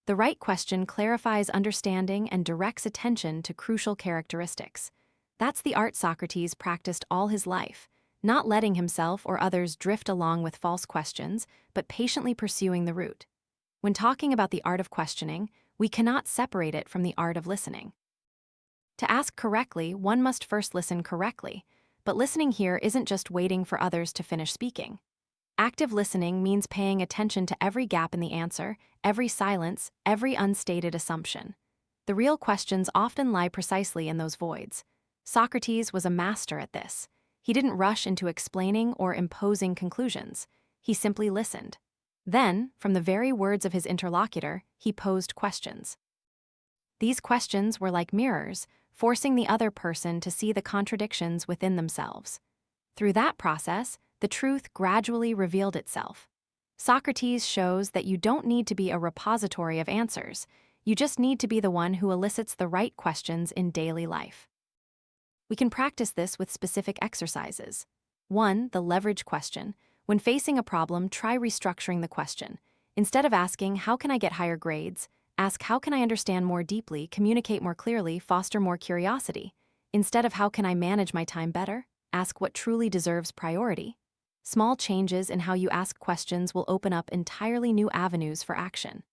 A: The right question clarifies understanding and directs attention to crucial characteristics. That's the art Socrates practiced all his life, not letting himself or others drift along with false questions, but patiently pursuing the root. When talking about the art of questioning, we cannot separate it from the art of listening. To ask correctly, one must first listen correctly, but listening here isn't just waiting for others to finish speaking. Active listening means paying attention to every gap in the answer, every silence, every unstated assumption. The real questions often lie precisely in those voids. Socrates was a master at this. He didn't rush into explaining or imposing conclusions. He simply listened. Then, from the very words of his interlocutor, he posed questions. These questions were like mirrors, forcing the other person to see the contradictions within themselves. Through that process, the truth gradually revealed itself. Socrates shows that you don't need to be a repository of answers. You just need to be the one who elicits the right questions in daily life. We can practice this with specific exercises. 1. The leverage question. When facing a problem, try restructuring the question. Instead of asking, "How can I get higher grades?" ask, "How can I understand more deeply, communicate more clearly, foster more curiosity?" Instead of, "How can I manage my time better?" ask, "What truly deserves priority?" Small changes in how you ask questions will open up entirely new avenues for action.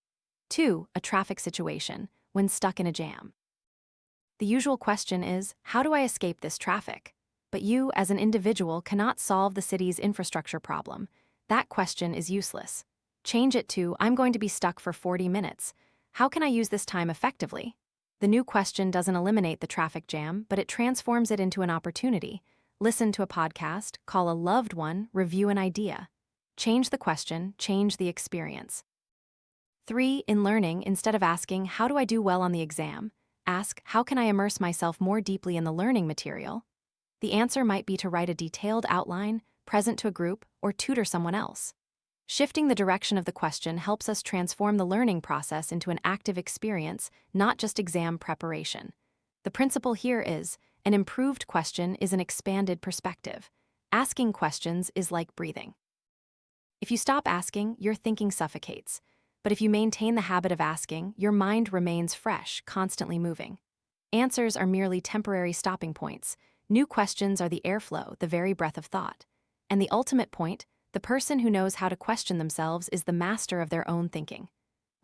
A: 2. A traffic situation. When stuck in a jam. The usual question is, "How do I escape this traffic?" But you, as an individual, cannot solve the city's infrastructure problem. That question is useless. Change it to, "I'm going to be stuck for 40 minutes. How can I use this time effectively?" The new question doesn't eliminate the traffic jam, but it transforms it into an opportunity. Listen to a podcast, call a loved one, review an idea. Change the question, change the experience. 3. In learning, instead of asking, "How do I do well on the exam?" ask, "How can I immerse myself more deeply in the learning material?" The answer might be to write a detailed outline, present to a group, or tutor someone else. Shifting the direction of the question helps us transform the learning process into an active experience, not just exam preparation. The principle here is, an improved question is an expanded perspective. Asking questions is like breathing. If you stop asking, your thinking suffocates. But if you maintain the habit of asking, your mind remains fresh, constantly moving. Answers are merely temporary stopping points. New questions are the airflow, the very breath of thought. And the ultimate point, the person who knows how to question themselves is the master of their own thinking.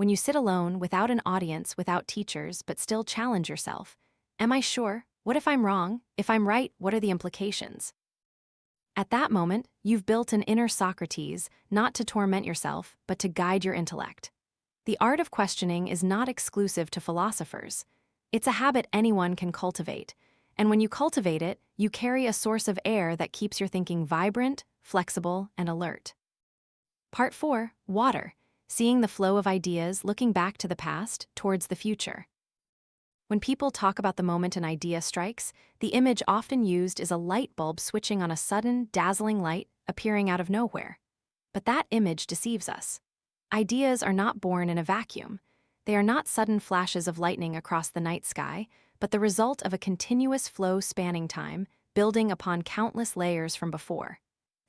A: when you sit alone, without an audience, without teachers, but still challenge yourself. Am I sure? What if I'm wrong? If I'm right, what are the implications? At that moment, you've built an inner Socrates, not to torment yourself, but to guide your intellect. The art of questioning is not exclusive to philosophers. It's a habit anyone can cultivate, and when you cultivate it, you carry a source of air that keeps your thinking vibrant, flexible, and alert. Part 4, Water. Seeing the flow of ideas, looking back to the past, towards the future. When people talk about the moment an idea strikes, the image often used is a light bulb switching on a sudden, dazzling light appearing out of nowhere. But that image deceives us. Ideas are not born in a vacuum. They are not sudden flashes of lightning across the night sky, but the result of a continuous flow spanning time, building upon countless layers from before.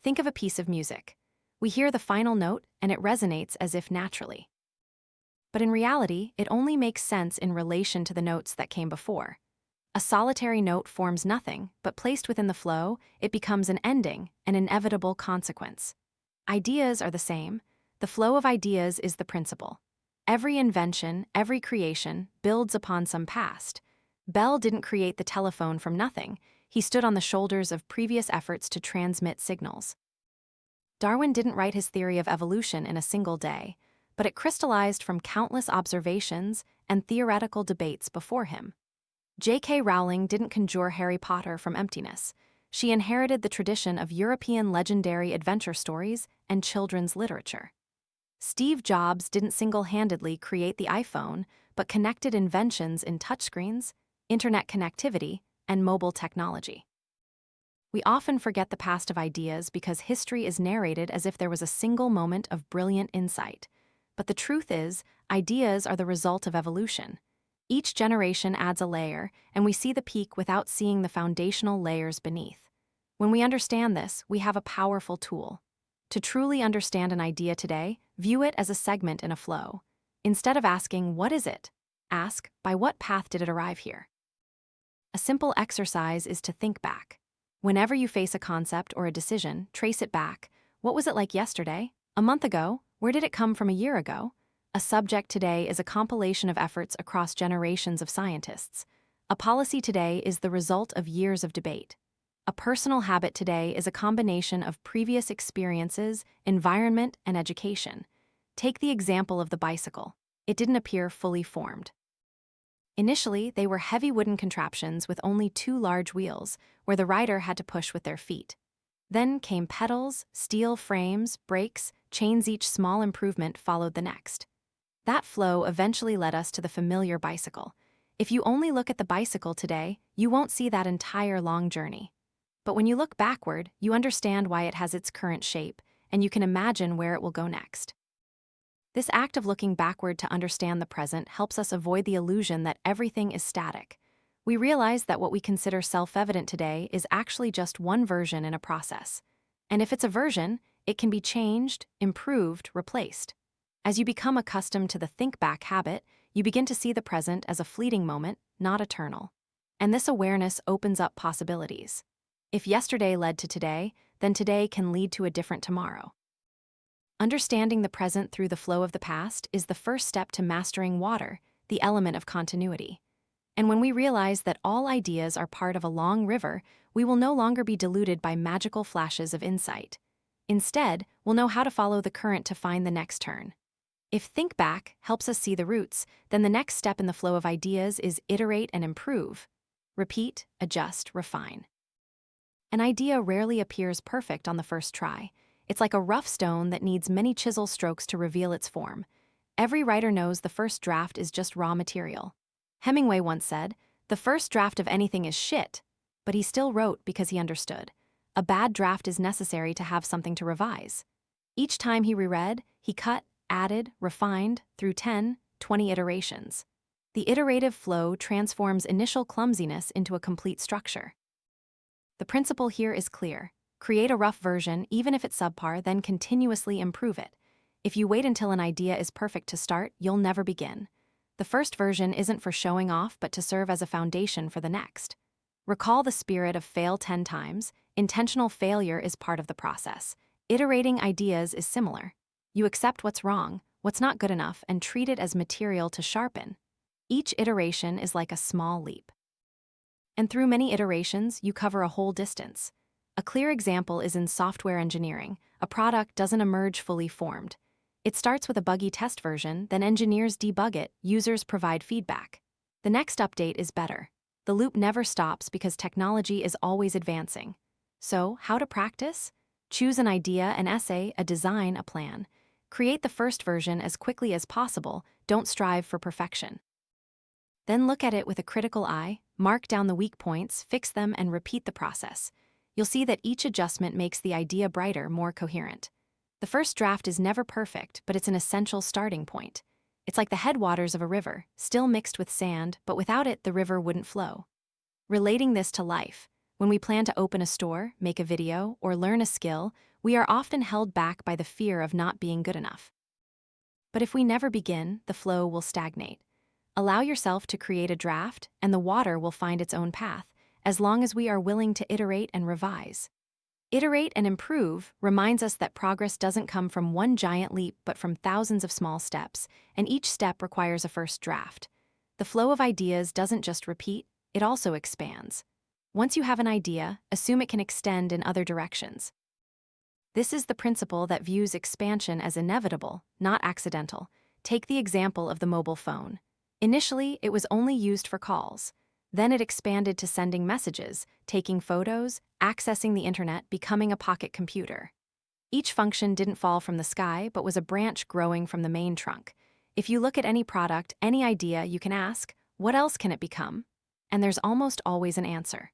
A: Think of a piece of music. We hear the final note, and it resonates as if naturally. But in reality, it only makes sense in relation to the notes that came before. A solitary note forms nothing, but placed within the flow, it becomes an ending, an inevitable consequence. Ideas are the same. The flow of ideas is the principle. Every invention, every creation, builds upon some past. Bell didn't create the telephone from nothing. He stood on the shoulders of previous efforts to transmit signals. Darwin didn't write his theory of evolution in a single day, but it crystallized from countless observations and theoretical debates before him. J.K. Rowling didn't conjure Harry Potter from emptiness. She inherited the tradition of European legendary adventure stories and children's literature. Steve Jobs didn't single-handedly create the iPhone, but connected inventions in touchscreens, internet connectivity, and mobile technology. We often forget the past of ideas because history is narrated as if there was a single moment of brilliant insight. But the truth is, ideas are the result of evolution. Each generation adds a layer, and we see the peak without seeing the foundational layers beneath. When we understand this, we have a powerful tool. To truly understand an idea today, view it as a segment in a flow. Instead of asking, "What is it?" ask, "By what path did it arrive here?" A simple exercise is to think back. Whenever you face a concept or a decision, trace it back. What was it like yesterday? A month ago? Where did it come from a year ago? A subject today is a compilation of efforts across generations of scientists. A policy today is the result of years of debate. A personal habit today is a combination of previous experiences, environment, and education. Take the example of the bicycle. It didn't appear fully formed. Initially, they were heavy wooden contraptions with only 2 large wheels, where the rider had to push with their feet. Then came pedals, steel frames, brakes, chains. Each small improvement followed the next. That flow eventually led us to the familiar bicycle. If you only look at the bicycle today, you won't see that entire long journey. But when you look backward, you understand why it has its current shape, and you can imagine where it will go next. This act of looking backward to understand the present helps us avoid the illusion that everything is static. We realize that what we consider self-evident today is actually just one version in a process. And if it's a version, it can be changed, improved, replaced. As you become accustomed to the think-back habit, you begin to see the present as a fleeting moment, not eternal. And this awareness opens up possibilities. If yesterday led to today, then today can lead to a different tomorrow. Understanding the present through the flow of the past is the first step to mastering water, the element of continuity. And when we realize that all ideas are part of a long river, we will no longer be deluded by magical flashes of insight. Instead, we'll know how to follow the current to find the next turn. If think back helps us see the roots, then the next step in the flow of ideas is iterate and improve. Repeat, adjust, refine. An idea rarely appears perfect on the first try. It's like a rough stone that needs many chisel strokes to reveal its form. Every writer knows the first draft is just raw material. Hemingway once said, "The first draft of anything is shit," but he still wrote because he understood. A bad draft is necessary to have something to revise. Each time he reread, he cut, added, refined through 10, 20 iterations. The iterative flow transforms initial clumsiness into a complete structure. The principle here is clear. Create a rough version, even if it's subpar, then continuously improve it. If you wait until an idea is perfect to start, you'll never begin. The first version isn't for showing off, but to serve as a foundation for the next. Recall the spirit of fail 10 times. Intentional failure is part of the process. Iterating ideas is similar. You accept what's wrong, what's not good enough, and treat it as material to sharpen. Each iteration is like a small leap. And through many iterations, you cover a whole distance. A clear example is in software engineering. A product doesn't emerge fully formed. It starts with a buggy test version, then engineers debug it, users provide feedback. The next update is better. The loop never stops because technology is always advancing. So, how to practice? Choose an idea, an essay, a design, a plan. Create the first version as quickly as possible. Don't strive for perfection. Then look at it with a critical eye, mark down the weak points, fix them, and repeat the process. You'll see that each adjustment makes the idea brighter, more coherent. The first draft is never perfect, but it's an essential starting point. It's like the headwaters of a river, still mixed with sand, but without it, the river wouldn't flow. Relating this to life, when we plan to open a store, make a video, or learn a skill, we are often held back by the fear of not being good enough. But if we never begin, the flow will stagnate. Allow yourself to create a draft, and the water will find its own path, as long as we are willing to iterate and revise. Iterate and improve reminds us that progress doesn't come from one giant leap but from thousands of small steps, and each step requires a first draft. The flow of ideas doesn't just repeat, it also expands. Once you have an idea, assume it can extend in other directions. This is the principle that views expansion as inevitable, not accidental. Take the example of the mobile phone. Initially, it was only used for calls. Then it expanded to sending messages, taking photos, accessing the internet, becoming a pocket computer. Each function didn't fall from the sky, but was a branch growing from the main trunk. If you look at any product, any idea, you can ask, what else can it become? And there's almost always an answer.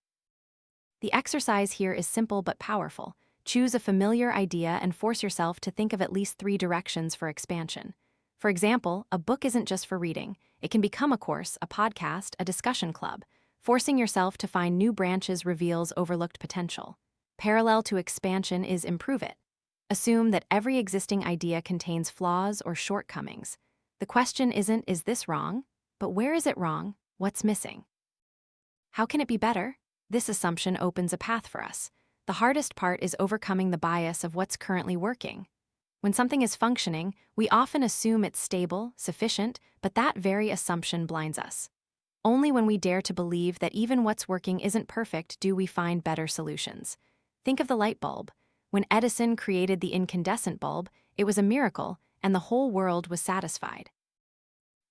A: The exercise here is simple but powerful. Choose a familiar idea and force yourself to think of at least 3 directions for expansion. For example, a book isn't just for reading. It can become a course, a podcast, a discussion club. Forcing yourself to find new branches reveals overlooked potential. Parallel to expansion is improve it. Assume that every existing idea contains flaws or shortcomings. The question isn't, is this wrong? But where is it wrong? What's missing? How can it be better? This assumption opens a path for us. The hardest part is overcoming the bias of what's currently working. When something is functioning, we often assume it's stable, sufficient, but that very assumption blinds us. Only when we dare to believe that even what's working isn't perfect do we find better solutions. Think of the light bulb. When Edison created the incandescent bulb, it was a miracle, and the whole world was satisfied.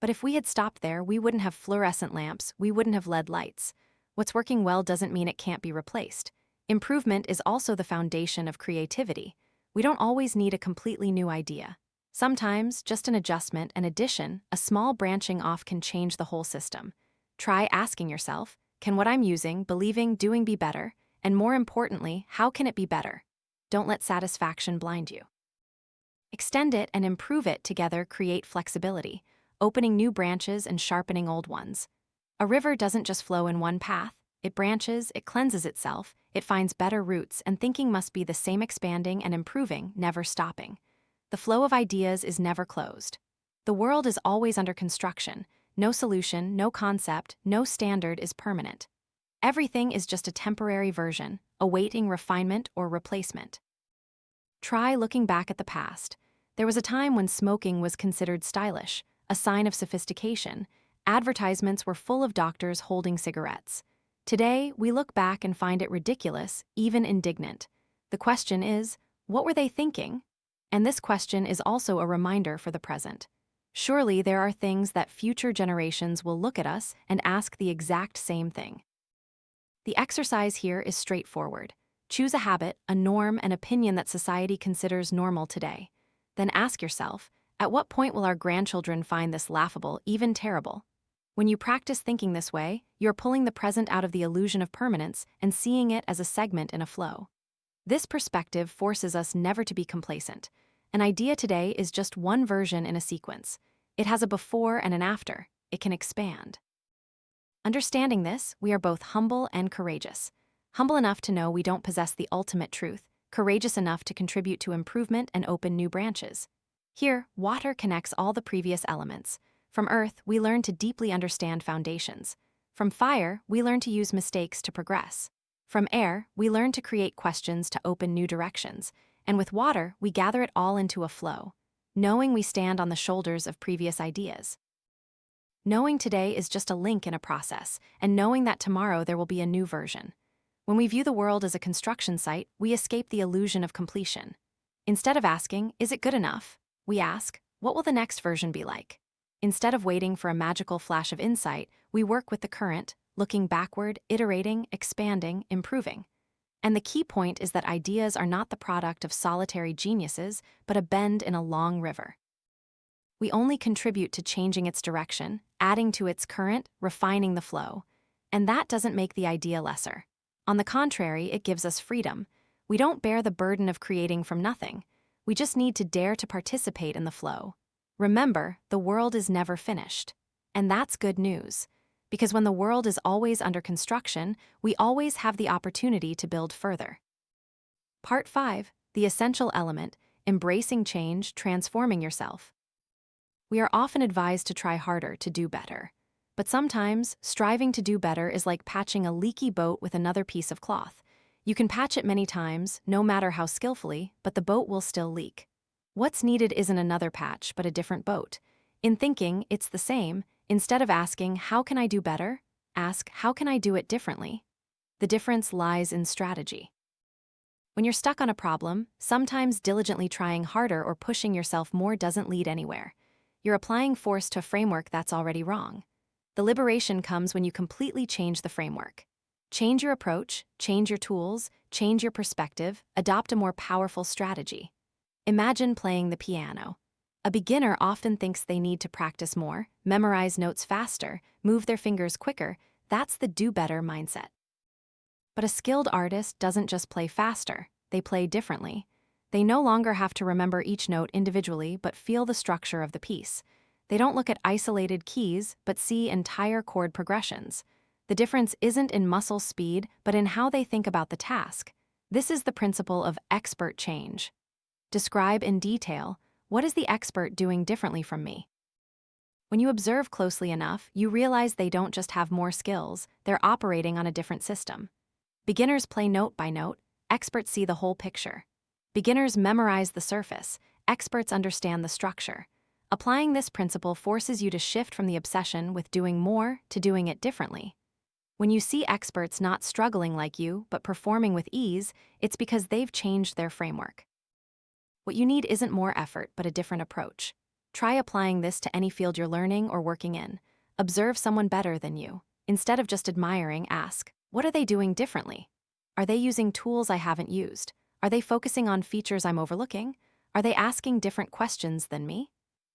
A: But if we had stopped there, we wouldn't have fluorescent lamps, we wouldn't have LED lights. What's working well doesn't mean it can't be replaced. Improvement is also the foundation of creativity. We don't always need a completely new idea. Sometimes, just an adjustment, an addition, a small branching off can change the whole system. Try asking yourself, can what I'm using, believing, doing be better? And more importantly, how can it be better? Don't let satisfaction blind you. Extend it and improve it together create flexibility, opening new branches and sharpening old ones. A river doesn't just flow in one path. It branches, it cleanses itself, it finds better routes, and thinking must be the same, expanding and improving, never stopping. The flow of ideas is never closed. The world is always under construction. No solution, no concept, no standard is permanent. Everything is just a temporary version, awaiting refinement or replacement. Try looking back at the past. There was a time when smoking was considered stylish, a sign of sophistication. Advertisements were full of doctors holding cigarettes. Today, we look back and find it ridiculous, even indignant. The question is, what were they thinking? And this question is also a reminder for the present. Surely there are things that future generations will look at us and ask the exact same thing. The exercise here is straightforward. Choose a habit, a norm, an opinion that society considers normal today. Then ask yourself, at what point will our grandchildren find this laughable, even terrible? When you practice thinking this way, you're pulling the present out of the illusion of permanence and seeing it as a segment in a flow. This perspective forces us never to be complacent. An idea today is just one version in a sequence. It has a before and an after. It can expand. Understanding this, we are both humble and courageous. Humble enough to know we don't possess the ultimate truth, courageous enough to contribute to improvement and open new branches. Here, water connects all the previous elements. From earth, we learn to deeply understand foundations. From fire, we learn to use mistakes to progress. From air, we learn to create questions to open new directions. And with water, we gather it all into a flow. knowing we stand on the shoulders of previous ideas. Knowing today is just a link in a process, and knowing that tomorrow there will be a new version. When we view the world as a construction site, we escape the illusion of completion. Instead of asking, is it good enough? We ask, what will the next version be like? Instead of waiting for a magical flash of insight, we work with the current, looking backward, iterating, expanding, improving. And the key point is that ideas are not the product of solitary geniuses, but a bend in a long river. We only contribute to changing its direction, adding to its current, refining the flow. And that doesn't make the idea lesser. On the contrary, it gives us freedom. We don't bear the burden of creating from nothing. We just need to dare to participate in the flow. Remember, the world is never finished. And that's good news. Because when the world is always under construction, we always have the opportunity to build further. Part 5, the essential element, embracing change, transforming yourself. We are often advised to try harder, to do better. But sometimes, striving to do better is like patching a leaky boat with another piece of cloth. You can patch it many times, no matter how skillfully, but the boat will still leak. What's needed isn't another patch, but a different boat. In thinking, it's the same. Instead of asking, how can I do better? Ask, how can I do it differently? The difference lies in strategy. When you're stuck on a problem, sometimes diligently trying harder or pushing yourself more doesn't lead anywhere. You're applying force to a framework that's already wrong. The liberation comes when you completely change the framework. Change your approach, change your tools, change your perspective, adopt a more powerful strategy. Imagine playing the piano. A beginner often thinks they need to practice more, memorize notes faster, move their fingers quicker. That's the do-better mindset. But a skilled artist doesn't just play faster, they play differently. They no longer have to remember each note individually but feel the structure of the piece. They don't look at isolated keys but see entire chord progressions. The difference isn't in muscle speed but in how they think about the task. This is the principle of expert change. Describe in detail, what is the expert doing differently from me? When you observe closely enough, you realize they don't just have more skills, they're operating on a different system. Beginners play note by note, experts see the whole picture. Beginners memorize the surface, experts understand the structure. Applying this principle forces you to shift from the obsession with doing more to doing it differently. When you see experts not struggling like you but performing with ease, it's because they've changed their framework. What you need isn't more effort but a different approach. Try applying this to any field you're learning or working in. Observe someone better than you. Instead of just admiring, ask, what are they doing differently? Are they using tools I haven't used? Are they focusing on features I'm overlooking? Are they asking different questions than me?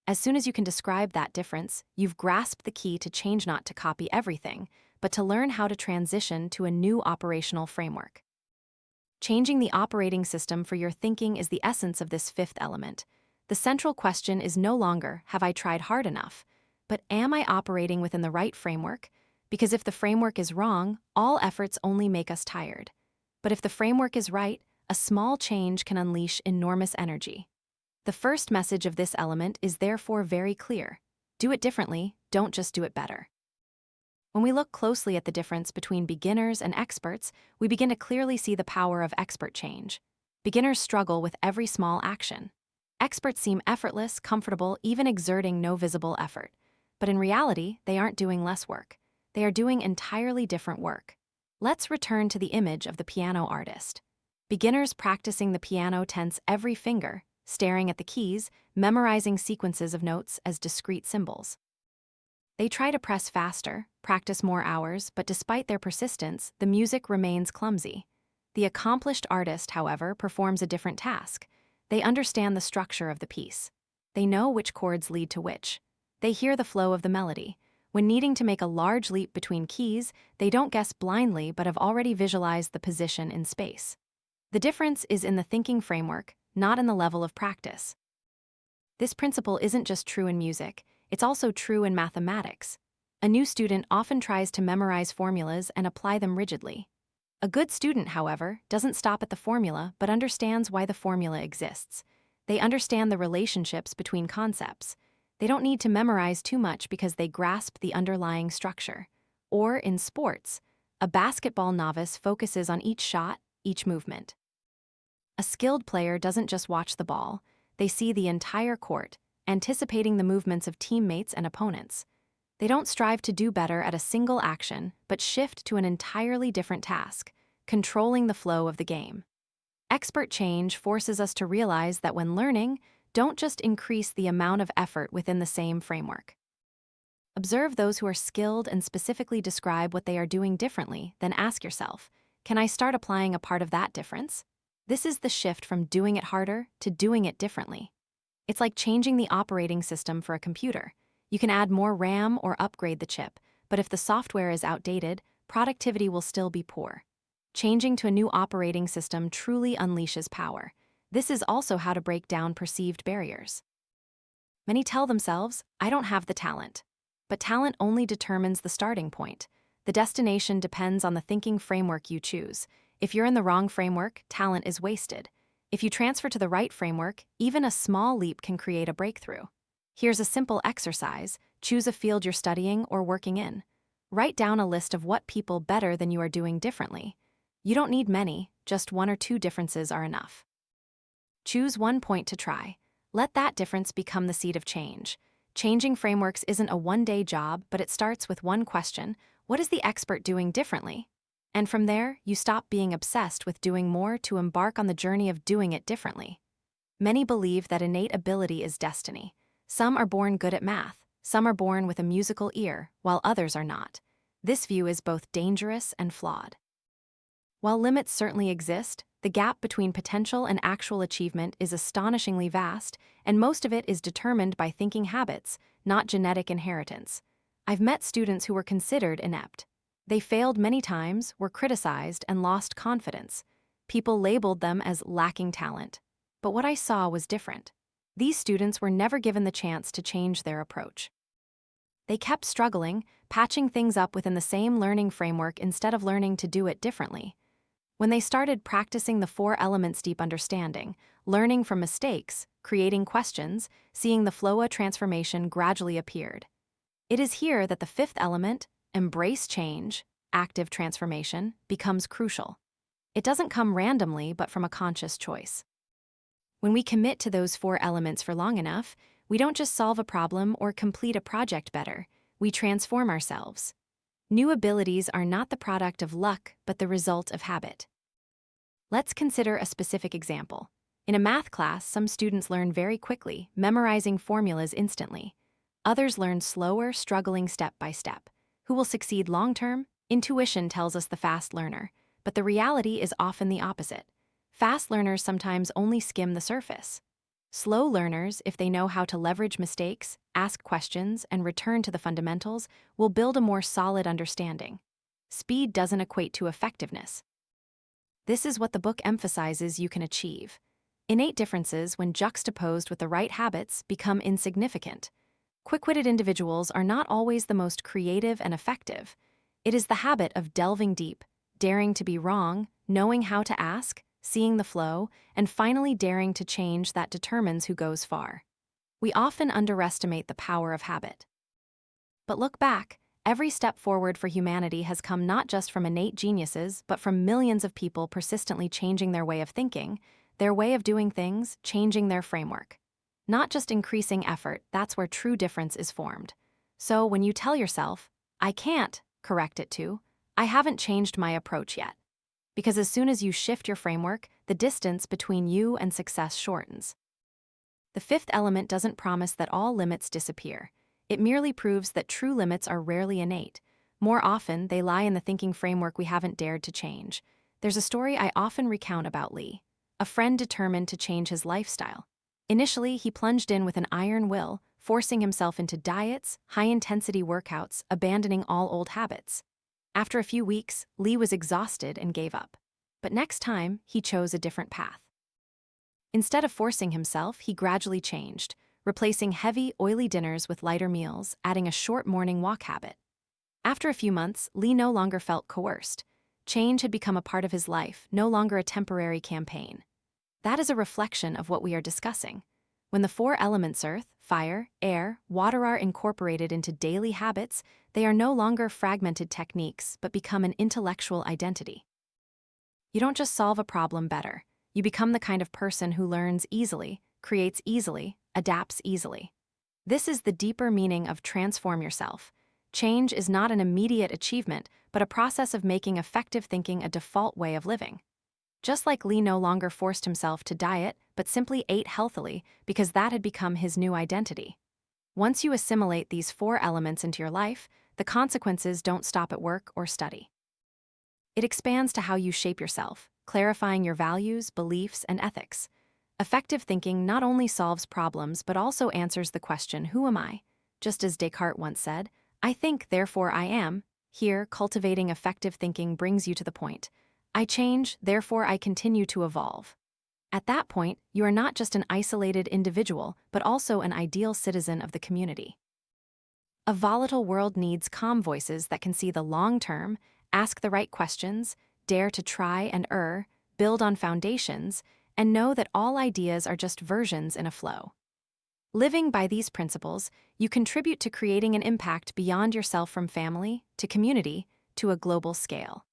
A: As soon as you can describe that difference, you've grasped the key to change, not to copy everything, but to learn how to transition to a new operational framework. Changing the operating system for your thinking is the essence of this fifth element. The central question is no longer, have I tried hard enough? But am I operating within the right framework? Because if the framework is wrong, all efforts only make us tired. But if the framework is right, a small change can unleash enormous energy. The first message of this element is therefore very clear. Do it differently, don't just do it better. When we look closely at the difference between beginners and experts, we begin to clearly see the power of expert change. Beginners struggle with every small action. Experts seem effortless, comfortable, even exerting no visible effort. But in reality, they aren't doing less work. They are doing entirely different work. Let's return to the image of the piano artist. Beginners practicing the piano tense every finger, staring at the keys, memorizing sequences of notes as discrete symbols. They try to press faster, practice more hours, but despite their persistence, the music remains clumsy. The accomplished artist, however, performs a different task. They understand the structure of the piece. They know which chords lead to which. They hear the flow of the melody. When needing to make a large leap between keys, they don't guess blindly but have already visualized the position in space. The difference is in the thinking framework, not in the level of practice. This principle isn't just true in music, it's also true in mathematics. A new student often tries to memorize formulas and apply them rigidly. A good student, however, doesn't stop at the formula but understands why the formula exists. They understand the relationships between concepts. They don't need to memorize too much because they grasp the underlying structure. Or, in sports, a basketball novice focuses on each shot, each movement. A skilled player doesn't just watch the ball, they see the entire court, anticipating the movements of teammates and opponents. They don't strive to do better at a single action, but shift to an entirely different task, controlling the flow of the game. Expert change forces us to realize that when learning, don't just increase the amount of effort within the same framework. Observe those who are skilled and specifically describe what they are doing differently, then ask yourself, can I start applying a part of that difference? This is the shift from doing it harder to doing it differently. It's like changing the operating system for a computer. You can add more RAM or upgrade the chip, but if the software is outdated, productivity will still be poor. Changing to a new operating system truly unleashes power. This is also how to break down perceived barriers. Many tell themselves, I don't have the talent. But talent only determines the starting point. The destination depends on the thinking framework you choose. If you're in the wrong framework, talent is wasted. If you transfer to the right framework, even a small leap can create a breakthrough. Here's a simple exercise. Choose a field you're studying or working in. Write down a list of what people better than you are doing differently. You don't need many, just 1 or 2 differences are enough. Choose one point to try. Let that difference become the seed of change. Changing frameworks isn't a one-day job, but it starts with one question: what is the expert doing differently? And from there, you stop being obsessed with doing more to embark on the journey of doing it differently. Many believe that innate ability is destiny. Some are born good at math, some are born with a musical ear, while others are not. This view is both dangerous and flawed. While limits certainly exist, the gap between potential and actual achievement is astonishingly vast, and most of it is determined by thinking habits, not genetic inheritance. I've met students who were considered inept. They failed many times, were criticized, and lost confidence. People labeled them as lacking talent. But what I saw was different. These students were never given the chance to change their approach. They kept struggling, patching things up within the same learning framework instead of learning to do it differently. When they started practicing the 4 elements deep understanding, learning from mistakes, creating questions, seeing the flow of transformation gradually appeared. It is here that the 5th element, embrace change, active transformation, becomes crucial. It doesn't come randomly, but from a conscious choice. When we commit to those 4 elements for long enough, we don't just solve a problem or complete a project better, we transform ourselves. New abilities are not the product of luck, but the result of habit. Let's consider a specific example. In a math class, some students learn very quickly, memorizing formulas instantly. Others learn slower, struggling step by step. Who will succeed long-term? Intuition tells us the fast learner, but the reality is often the opposite. Fast learners sometimes only skim the surface. Slow learners, if they know how to leverage mistakes, ask questions, and return to the fundamentals, will build a more solid understanding. Speed doesn't equate to effectiveness. This is what the book emphasizes you can achieve. Innate differences, when juxtaposed with the right habits, become insignificant. Quick-witted individuals are not always the most creative and effective. It is the habit of delving deep, daring to be wrong, knowing how to ask, seeing the flow, and finally daring to change that determines who goes far. We often underestimate the power of habit. But look back, every step forward for humanity has come not just from innate geniuses, but from millions of people persistently changing their way of thinking, their way of doing things, changing their framework. Not just increasing effort, that's where true difference is formed. So when you tell yourself, I can't, correct it to, I haven't changed my approach yet. Because as soon as you shift your framework, the distance between you and success shortens. The 5th element doesn't promise that all limits disappear. It merely proves that true limits are rarely innate. More often, they lie in the thinking framework we haven't dared to change. There's a story I often recount about Lee, a friend determined to change his lifestyle. Initially, he plunged in with an iron will, forcing himself into diets, high-intensity workouts, abandoning all old habits. After a few weeks, Lee was exhausted and gave up. But next time, he chose a different path. Instead of forcing himself, he gradually changed, replacing heavy, oily dinners with lighter meals, adding a short morning walk habit. After a few months, Lee no longer felt coerced. Change had become a part of his life, no longer a temporary campaign. That is a reflection of what we are discussing. When the 4 elements earth, fire, air, water are incorporated into daily habits, they are no longer fragmented techniques but become an intellectual identity. You don't just solve a problem better. You become the kind of person who learns easily, creates easily, adapts easily. This is the deeper meaning of transform yourself. Change is not an immediate achievement, but a process of making effective thinking a default way of living. Just like Lee no longer forced himself to diet, but simply ate healthily because that had become his new identity. Once you assimilate these 4 elements into your life, the consequences don't stop at work or study. It expands to how you shape yourself, clarifying your values, beliefs, and ethics. Effective thinking not only solves problems but also answers the question, who am I? Just as Descartes once said, I think, therefore I am. Here, cultivating effective thinking brings you to the point. I change, therefore I continue to evolve. At that point, you are not just an isolated individual, but also an ideal citizen of the community. A volatile world needs calm voices that can see the long term, ask the right questions, dare to try and err, build on foundations, and know that all ideas are just versions in a flow. Living by these principles, you contribute to creating an impact beyond yourself, from family to community to a global scale.